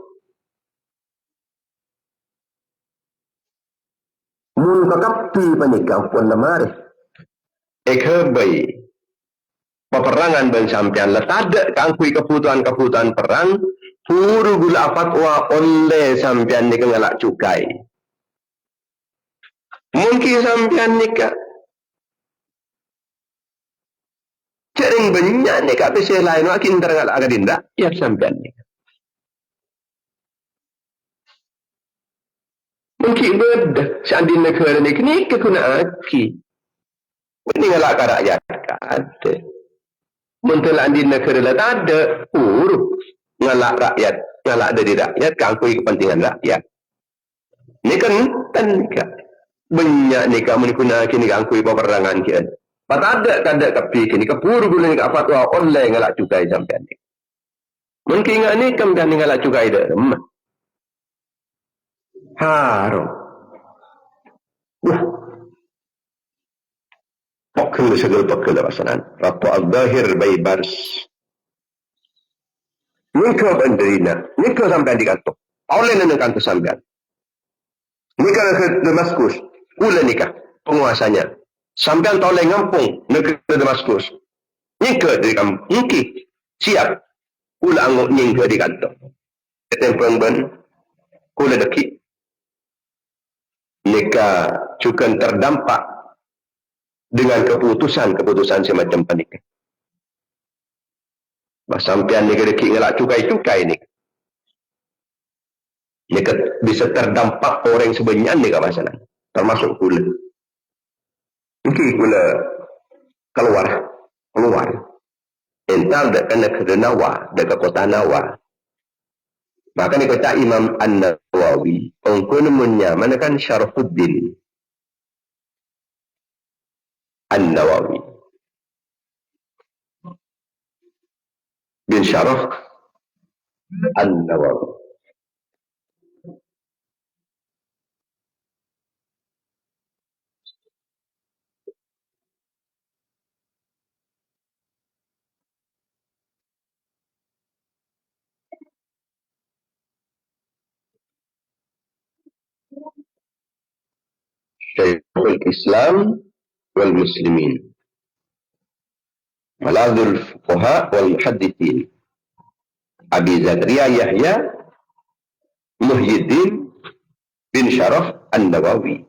Mun kakapi panikah pun lemari. Ekhebai. Peperangan ben sampean letada kangkui kebutuhan-kebutuhan perang. Puru gula fatwa oleh sampean ni kengalak cukai. Mungkin sampean ni kak Cering banyak ni kat pesih lain makin terangalak kadinda. Ya sampean ni. Mungkin beda. Seandainya negara ni kini kekuna aki. Ini ngalak ke rakyat ada. Mentelah di negara lah tak ada. Ngalak rakyat. Ngalak dari rakyat. Kangkui kepentingan rakyat. Ini kan nikah. Banyak nikah menikuna kini kangkui peperangan kian. Pada ada kada kapi kini kepuru gula ni apa tua oleh ngalak cukai sampean ni. Mungkin ingat ni sampean ni ngalak cukai dah. Harum. Wah. Pokok segala pokok pasaran. Rapo al-Zahir Baybars. Nikah banderina. Nikah sampean di kantor. Oleh nang kantor sampean. Nikah ke Damaskus. Ula nikah penguasanya. Sampean toleh ngampung negeri Damaskus. Nikah dari kamu. Mungkin siap. Ula anggap nikah di kantor. Ketempang ben. Ula deki. Nikah juga terdampak dengan keputusan semacam panik. Sampean ni deki ngelak cukai-cukai ni. Nikah bisa terdampak orang sebenarnya ni masalah. Termasuk gula. Mungkin gula keluar. Entar dah kena ke Nawa, dekat kota Nawa. Maka ni kata Imam An-Nawawi, ongkun mana kan Syarafuddin An-Nawawi bin Syaraf An-Nawawi. Syekhul Islam wal Muslimin, Maladhul Fuqaha wal Muhaddithin, Abi Zakaria Yahya Muhyiddin bin Syaraf An-Nawawi.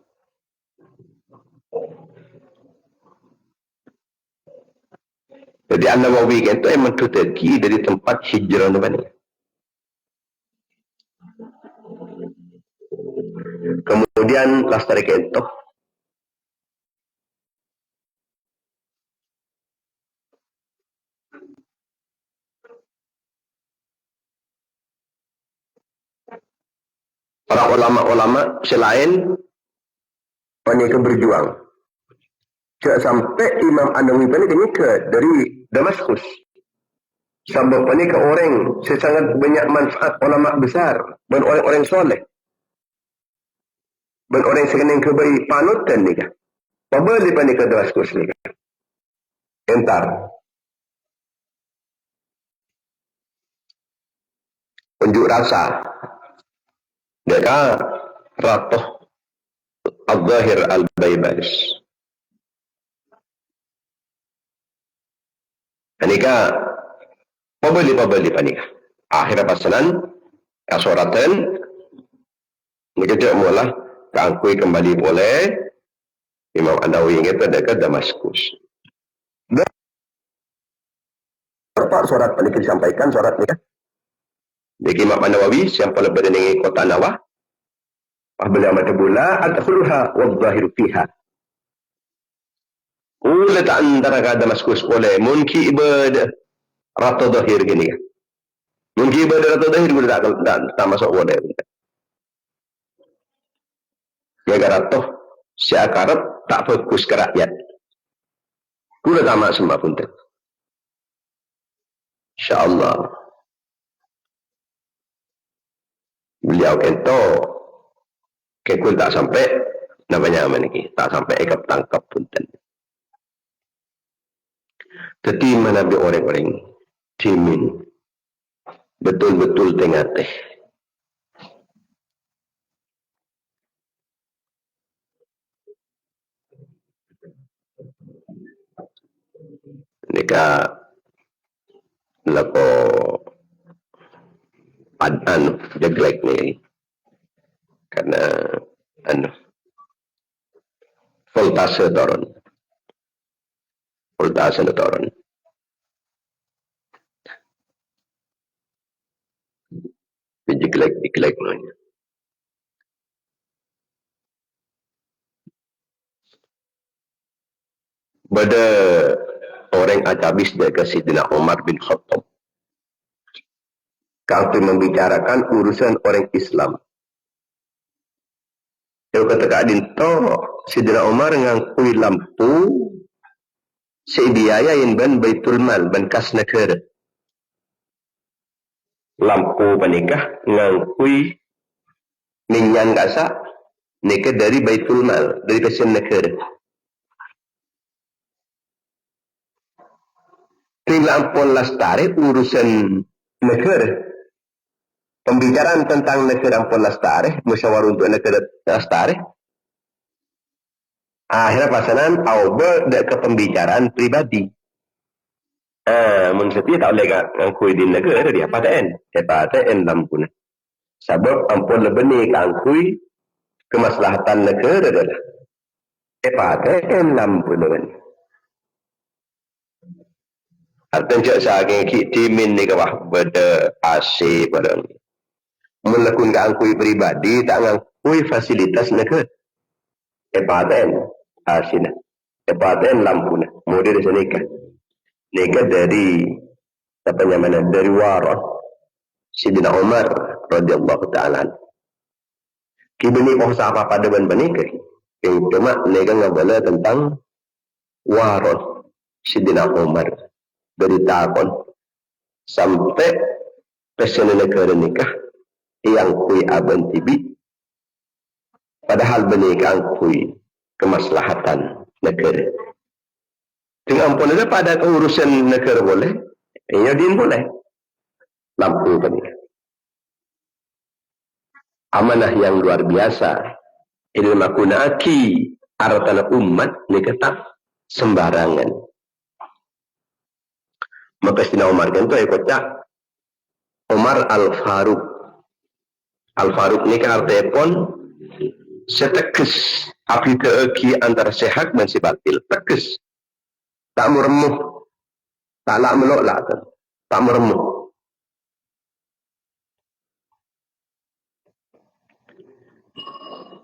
Jadi An-Nawawi itu emang terteki dari tempat hijrah ni. Kemudian Lastari Kento para ulama-ulama selain mereka berjuang. Sampai Imam An-Nawawi ini ke dari Damaskus. Sampai ini ke orang sesangat banyak manfaat ulama besar dan orang-orang soleh. Dan orang sekening kebaik panutan ni kan. Pabali pa ni ke Damaskus ni kan. Entar. Unjuk rasa. Dia Ratuh Al-Zahir Al-Baybaris. Anika pabali pa ni. Akhirnya pasanan kasuratan ngejejak mula keangkui kembali boleh Imam An-Nawawi itu dekat Damaskus. Berapa surat ini disampaikan surat ni kan? Jadi Imam An-Nawawi siapa lebih dari kota Nawah apabila mata bola adkhuluha wadh-dhahiru fiha. Ulat antara ka Damaskus boleh mungkin ibadah ratu dhahir gini kan. Mungkin ibadah ratu dhahir boleh tak masuk boleh. Ya ratu si akarat tak fokus ke rakyat. Kuda tamak sembah pun tak. InsyaAllah. Beliau kento kekul tak sampai namanya apa ni? Tak sampai ekap tangkap pun tak. Tetapi mana bi orang-orang timin betul-betul tengah teh. Nika lako padan jeglek ni karena voltase turun. Voltase turun. Jeglek namanya. Pada orang acabis dari Sayyidina Umar bin Khattab. Kami membicarakan urusan orang Islam. Kalau kata Kak Dinto, Sayyidina Umar ngangkui lampu sebiayain ban Baitul Mal, ban kas negara. Lampu panikah ngangkui minyan gasa nikah dari Baitul Mal, dari kas negara. Lampu lestari urusan negara. Pembicaraan tentang negara Ampun Lestari, musyawarah untuk negara Lestari. Akhirnya pasanan awal ke pembicaraan pribadi. Mungkin tak boleh ngangkui di negara dia PTN lampu. Sebab ampun lebih ni ngangkui kemaslahatan negara adalah PTN lampu dengan. Artinya saya ingin timin ni kawah pada AC pada ni. Melakukan ngangkui pribadi tak ngangkui fasilitas negara. PTN asina. PTN lampu na. Model senika. Nika dari apa namanya dari warat Sayyidina Umar radhiyallahu taala. Kibeni oh apa pada ban banika. Yang cuma nika ngabala tentang warat Sayyidina Umar dari tahun sampai presiden negara nikah yang kui aban tibi padahal benikah kui kemaslahatan negara. Dengan pun ada pada urusan negara boleh, ia din boleh. Lampu benih. Amanah yang luar biasa. Ilmu kunaki Artana umat ni kata sembarangan. Maka Sayyidina Umar kan tu kocak Umar Al-Faruq. Al-Faruq ni kan artinya pun setekes api keeki antara sehat dan si batil. Tekes. Tak meremuh. Tak lak melok lak. Tak meremuh.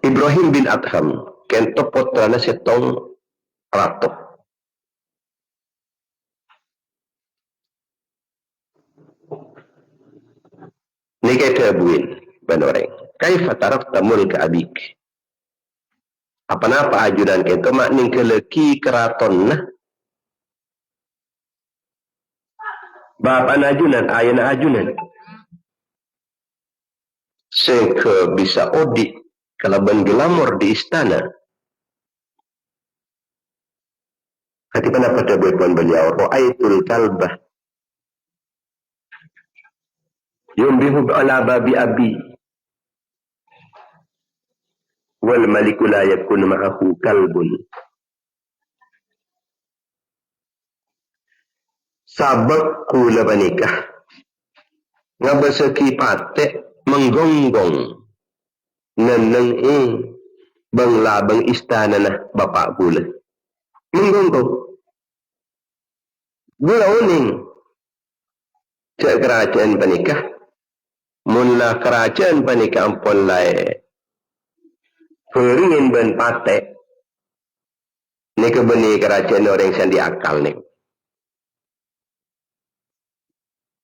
Ibrahim bin Adham kento putrana setong ratok. Ni kata buin ban orang. Kaifa tarakta mulka abik? Apa-apa ajudan kento mak ning keleki keraton nah. Bapak ajunan, ayah ajunan. Sehingga bisa odik kalau glamor di istana. Hati mana pada buat beliau Ra'aitul kalbah yumbihu ala babi abi wal maliku la yakun ma'ahu kalbun. Sabak kula banikah ngabasaki patek menggonggong neneng bang labang istana nah bapak kula menggonggong gula uning cek kerajaan panikah mula kerajaan panikah ampun lai peringin ben patek ni kebeni kerajaan orang sandi akal ni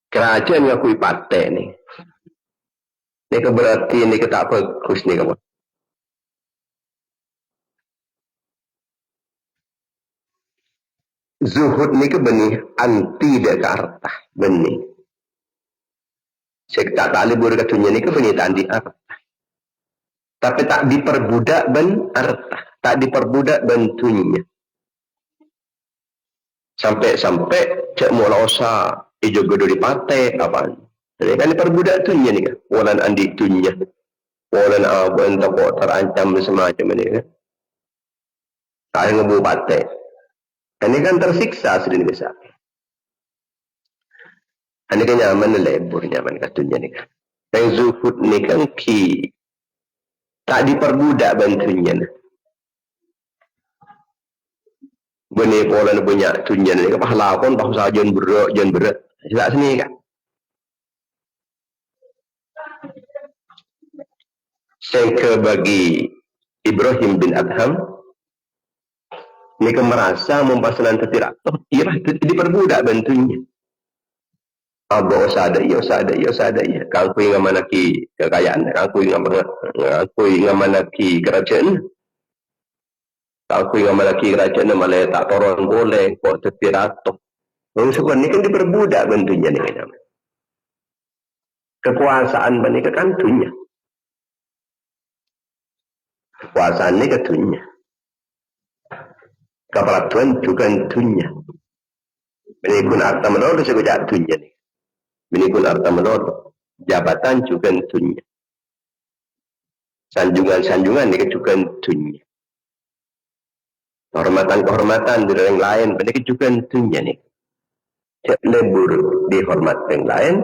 kerajaan ngakui patek ni ni keberarti ni ketak bagus ni kamu. Zuhud ni ke benih anti Jakarta benih. Saya tak libur katunya ni ke benih anti arta. Tapi tak diperbudak ben arta, tak diperbudak bentunya. Sampai cek mula osa ijo godo di pate apaan. Jadi kan diperbudak tunya ni kan. Walan andi tunya. Walan aban toko terancam semacam ni kan. Saya ngebu pate. Ini kan tersiksa sedini besar. Ini kan nyaman lebur, nyaman katunya ni kan. Yang zuhud ni kan ki tak diperbudak bantunya. Benih pola punya tunya ni kan pahala pun pahala jen berat. Tidak sini kan. Sehingga bagi Ibrahim bin Adham ni kan merasa mempasalan tetirak. Oh, iya diperbudak bantunya. Abo sada iya. Kangkui ngamanaki kekayaan, kangkui ngamanaki kerajaan. Kangkui ngamanaki kerajaan malah tak toron boleh kok tetiratok. Orang sekarang ni kan diperbudak bantunya ni kan. Kekuasaan bani kekantunya. Kekuasaan ni ketunya. Keperatuan juga ketunya. Bani kun arta menolak sekejap tunya ni. Binikun arta menolak jabatan juga tunya. Sanjungan ni juga tunya. Kehormatan dari yang lain benik juga tunya ni. Cek lebur dihormat yang lain,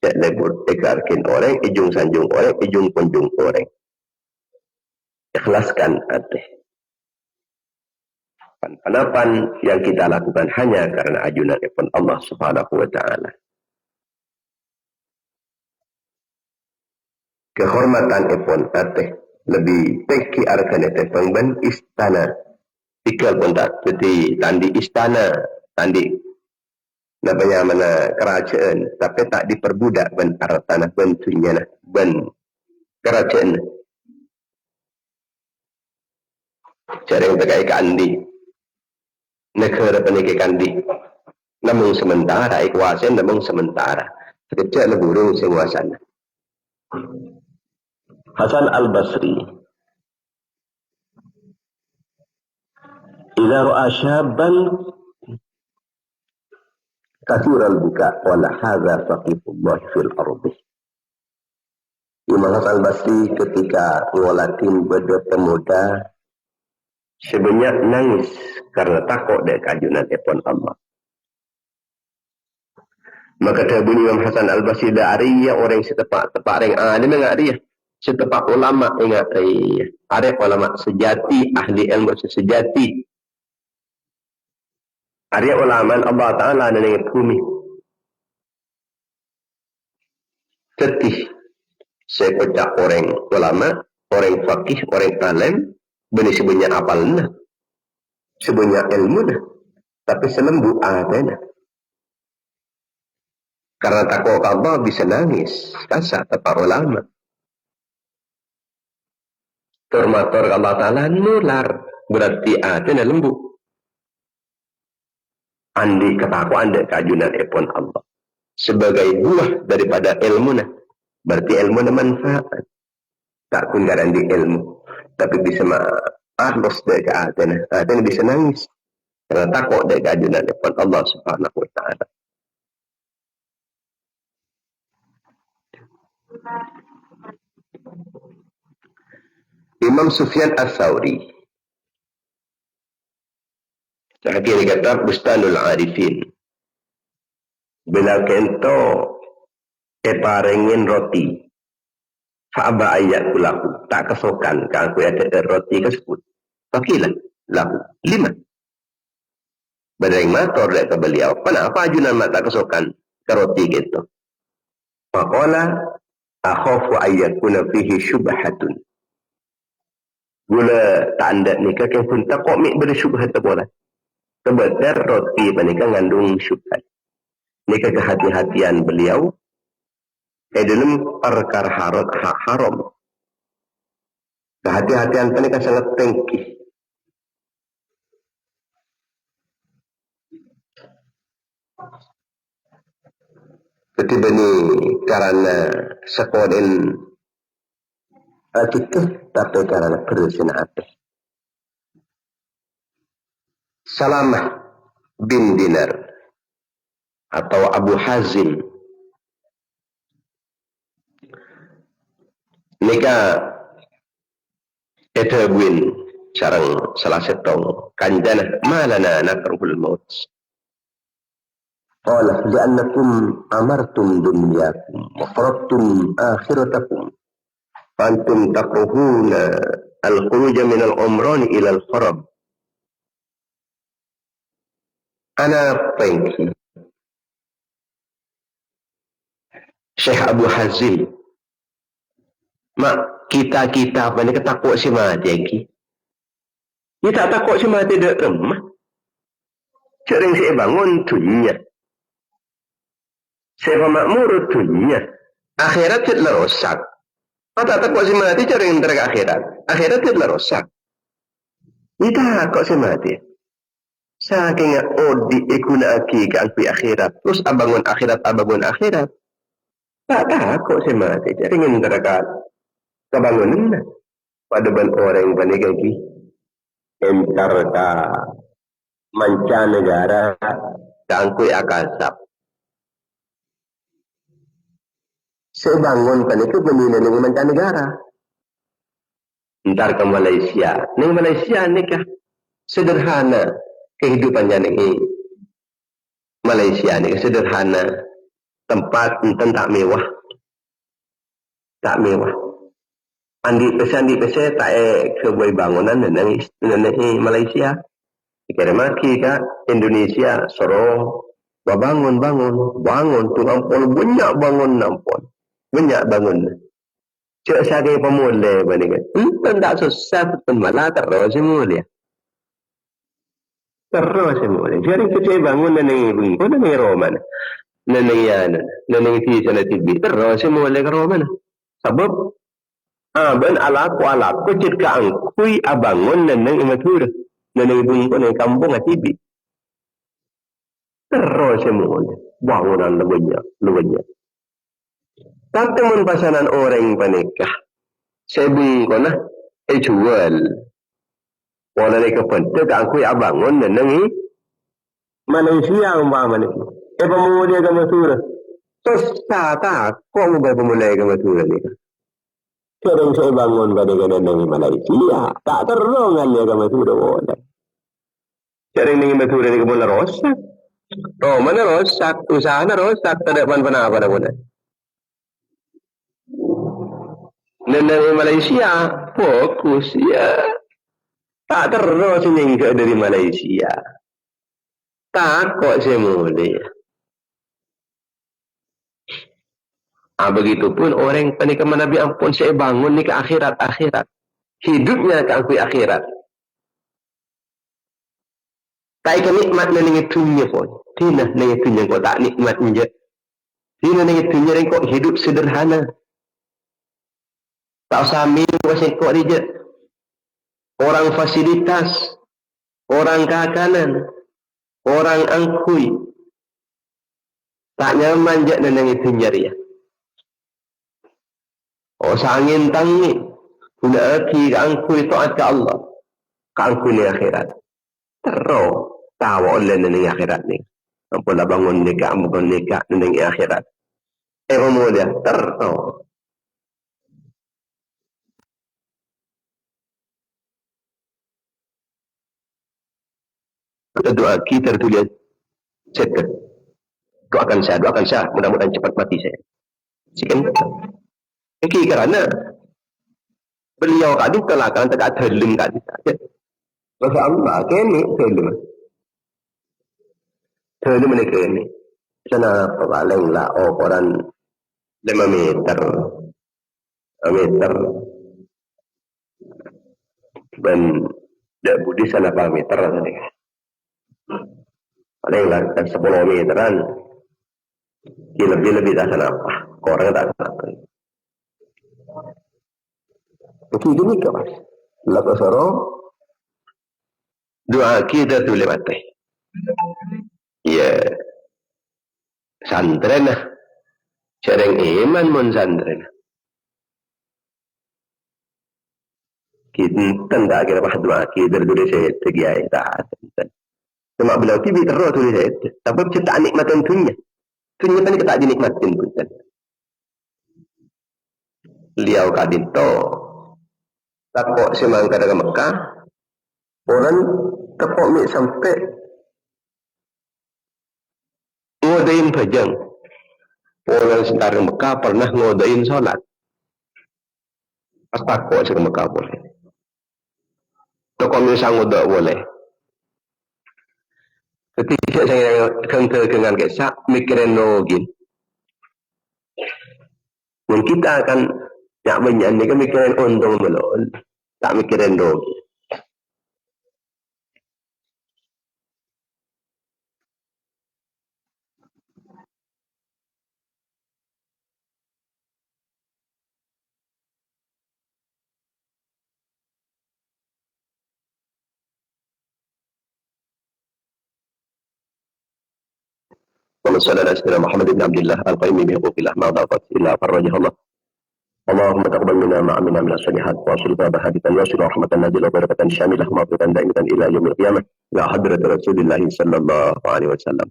cek lebur dikarkin orang, ijung sanjung orang, ijung kunjung orang. Ikhlaskan hati. Panapan yang kita lakukan hanya karena ajunan Allah Subhanahu wa Ta'ala. Kehormatan epon ateh lebih teki arkan eteh pengben istana tikal pun tak jadi tandi istana tandi namanya mana kerajaan tapi tak diperbudak ben artanah bentunya nah ben kerajaan cara yang terkait kandi negara peniki kandi namun sementara ikuasan namun sementara sekejap leburung senguasana. Hasan Al-Basri idza ra'a syabban kathir al-buka wa la hadza faqihullah fil ardi. Imam Hasan Al-Basri ketika ngolatin beda pemuda sebanyak nangis karena takut dari keajunan epon Allah. Maka terbunyi Imam Hasan Al-Basri dari orang setepak-tepak ring alim ingat dia. Setepak ulama ingat dia. Ada ulama sejati, ahli ilmu sejati. Ada ulama Allah Ta'ala dan yang bumi. Tetih. Saya kocak orang ulama, orang fakih, orang alim. Benih sebanyak apalnya. Sebanyak ilmu dah. Tapi selembu adanya. Karena takut Allah bisa nangis. Kasar tepak ulama. Turmatur Allah Ta'ala nular. Berarti adanya lembu. Andi ketakuan dan keajunan epon Allah. Sebagai buah daripada ilmu. Berarti ilmu manfaat. Tak pun garanti ilmu. Tapi bisa ma'arlos dari keadaan. Adanya bisa nangis. Karena takut dari keajunan epon Allah Subhanahu Wa Ta'ala. Imam Sufyan Ats-Tsauri akhirnya kata Bustanul Arifin bila kento keparengin roti fa'aba ayat kulahu tak kesokan kan aku ada roti tersebut pakilah lahu 5 badai mator dari ke beliau kenapa ajunan mak tak kesokan ke roti gitu maqala akhafu ayakuna fihi syubhatun gula tanda nikah yang pun tak kok mik bersyubhat tak boleh. Sebentar roti menikah ngandung syubhat. Nikah kehati-hatian beliau dalam perkara haram. Kehati-hatian menikah sangat tinggi. Ketika ini karena sekolah kita tapi karena berusaha atas. Salamah bin Dinar atau Abu Hazim nikah etabwin sarang salah setong kanjana malana nakrul maut. Qala li'annakum amartum dunyakum wa faradtum akhiratakum antum takruhuna al-khuruj min al-umran ila al-kharab. Ana pengi Syekh Abu Hazim mak kita apa ni ketakut si mati lagi. Dia tak takut si mati dek remah. Sering saya bangun dunia. Saya makmur dunia. Akhirat tidak rosak. Mata takut si mati cari yang terang akhirat. Akhirat tidak rosak. Kita takut si mati. Saking odi ikuna aki ke alfi akhirat. Terus abangun akhirat. Tak takut si mati. Cari yang terang kebangunan. Pada ban orang yang panik lagi. Entar ka mancanegara kangkui akasap. Sebangun kan itu pemina dengan mancanegara. Entar ke Malaysia. Ning Malaysia nikah sederhana kehidupannya nih. Malaysia ni sederhana. Tempat enten tak mewah. Tak mewah. Andi pese tak kebuai bangunan neneng Malaysia. Kira maki ka Indonesia soro bangun tu ampun banyak bangun nampun. Banyak bangun. Cak sagai pemulai bandingkan. Tak susah pun malah terus semula. Terus semula. Jadi kita bangun neneng ibu, neneng Roman. Neneng yana, neneng ti sana tibi. Terus semula ke Roman. Sebab ben alaku cirka angkui abangun neneng imatur. Neneng ibu neneng kampung atibi. Terus semula. Bangunan lebihnya. Tapi mun pasanan orang panikah. Sebung ko na jual. Wala ni kapunta ka angkui abangun neneng Malaysia umpama ni. Pemulai ke Masura. Terus tak kok mo ba pemulai ke Masura ni? Sering saya bangun kadang-kadang dari Malaysia. Tak terongan ya kamu sudah boleh. Sering ning betul ni kebun rosak. Oh, mana rosak? Usaha na rosak. Tidak pan-pan apa na muna. Dari Malaysia, fokus ya. Tak terus nyingkak dari Malaysia. Takut saya mulai. Begitupun orang penikah Nabi ampun saya bangun ni ke akhirat. Hidupnya ke akhirat. Tak ikan nikmat na nangitunya pun. Tidak nangitunya kau tak nikmat je. Tidak nangitunya kau hidup sederhana. Tak usah ambil pasal kau dia. Orang fasilitas. Orang kakanan. Orang angkui. Tak nyaman je na nangitunya dia. Oh sangin tangi. Kuna aki angkui taat ke Allah. Ke angkui ni akhirat. Terus. Tahu oleh ni akhirat ni. Apalah bangun nikah ni akhirat. Umur dia terus. Doa kita tertulis set. Doakan saya. Mudah-mudahan cepat mati saya. Sekian. Mungkin kerana beliau kadu kelakar tak terlem kadu. Masa Allah kini terlem ni kini. Sana paling lah ukuran 5 meter. Dan dak budi sana 8 meter tadi. Paling lah 10 meteran. Lebih tak sana apa. Korang tak sana. Mungkin gini ke mas? Lepas orang doa kita tu lewat teh. Ya, santren lah. Sering iman mun santren. Kita tak kira bah doa kita tu saya tergiai tak. Cuma beliau tibi terus tulis saya. Tapi ciptaan nikmatan dunia. Dunia kan kita tak dinikmatin pun. Beliau kadito. Tapok semang kada ke Mekah. Orang tepok mik sampai ngodain bajang. Orang sekitar Mekah pernah ngodain sholat. Pas takut ke Mekah boleh. Toko misal ngodak boleh. Ketika saya dengan kesak mikirin login. Dan kita akan nak menyanyi kan mikirin untung melon. Tak mikirin login. ومن صلى على سيدنا محمد بن عبد الله القيم بحقوق الله ما ضاقت الا فرجها الله. اللهم تقبل منا ما عملنا من الصالحات واصل بابها بتنواصل ورحمة نازلة وبركة شاملة مغفرة دائمة إلى يوم القيامة إلى حضرة رسول الله صلى الله عليه وسلم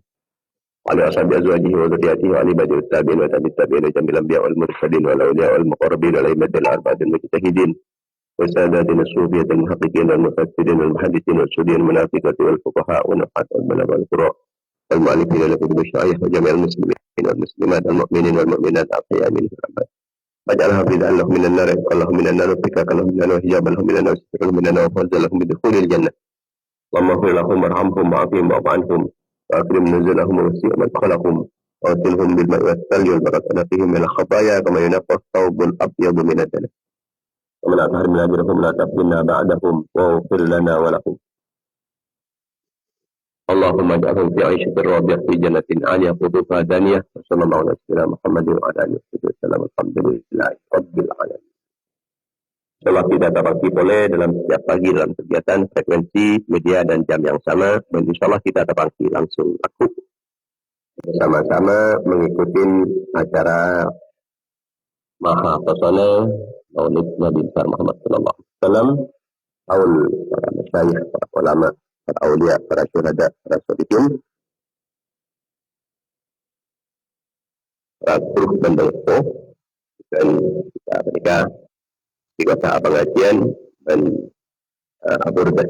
وعلى أصحاب أزواجه وذرياته وعلى عباده التابعين وتابع التابعين جميع الأنبياء والمرسلين والأولياء والمقربين والأئمة الأربعة المجتهدين والسادات الصوفية المحققين والمفسرين والمحدثين والسوريين المنافقة والفقهاء ونحاة البلاغة والقراء والمؤلفين لكتب الشرعية وجميع المسلمين والمسلمات المؤمنين والمؤمنات الأحياء منهم الأموات واجعلها بدعا لهم من النار اللهم من النار وفكاكا لهم من النار وحجابا لهم من النار وسترا لهم من النار وفوزا لهم بدخول الجنة اللهم اغفر لهم وارحمهم وعافهم واعف عنهم واكرم نزلهم ووسع مدخلهم واغسلهم بالماء والثلج والبرد ونقهم من الخطايا كما ينقى الثوب الابيض من الدنس ومن اطهر من اجرهم لا تفتنا بعدهم واغفر لنا ولهم اللهم اجعلهم في عيشة راضية في جنة عالية قطوفها دانية وصلى الله على سيدنا محمد وعلى اله وصحبه وسلم الحمد لله رب العالمين. Setelah kita dapat boleh dalam setiap pagi dalam kegiatan frekuensi media dan jam yang sama dan insyaallah kita dapat langsung aku bersama-sama mengikuti acara Maha Pesona Maulid Nabi besar Muhammad sallallahu alaihi wasallam, haul para masyayikh, para ulama, para aulia, para syuhada, para sholihin, para guru dan doa dan kita menikah di kota pengajian dan Abu Rudah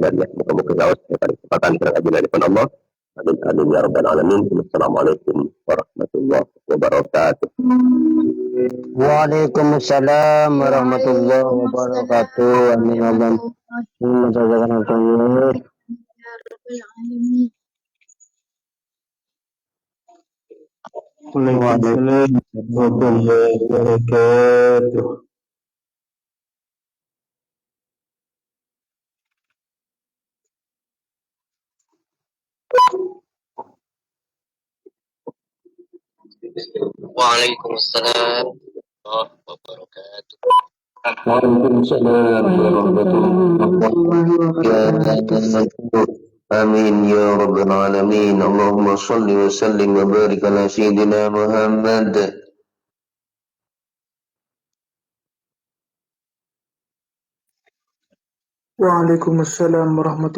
dan muka-muka jauh pada kesempatan kita kaji dari Allah. Amin amin ya rabbal alamin. Assalamualaikum warahmatullahi wabarakatuh. Waalaikumsalam warahmatullahi wabarakatuh. Amin ya Allah. Waalaikumsalam warahmatullahi wabarakatuh. Waalaikumsalam warahmatullahi wabarakatuh. Waalaikumsalam warahmatullahi wabarakatuh. Amin ya rabbal alamin. Allahumma salli wa sallim wa barik ala sayyidina Muhammad. Waalaikumsalam warahmatullahi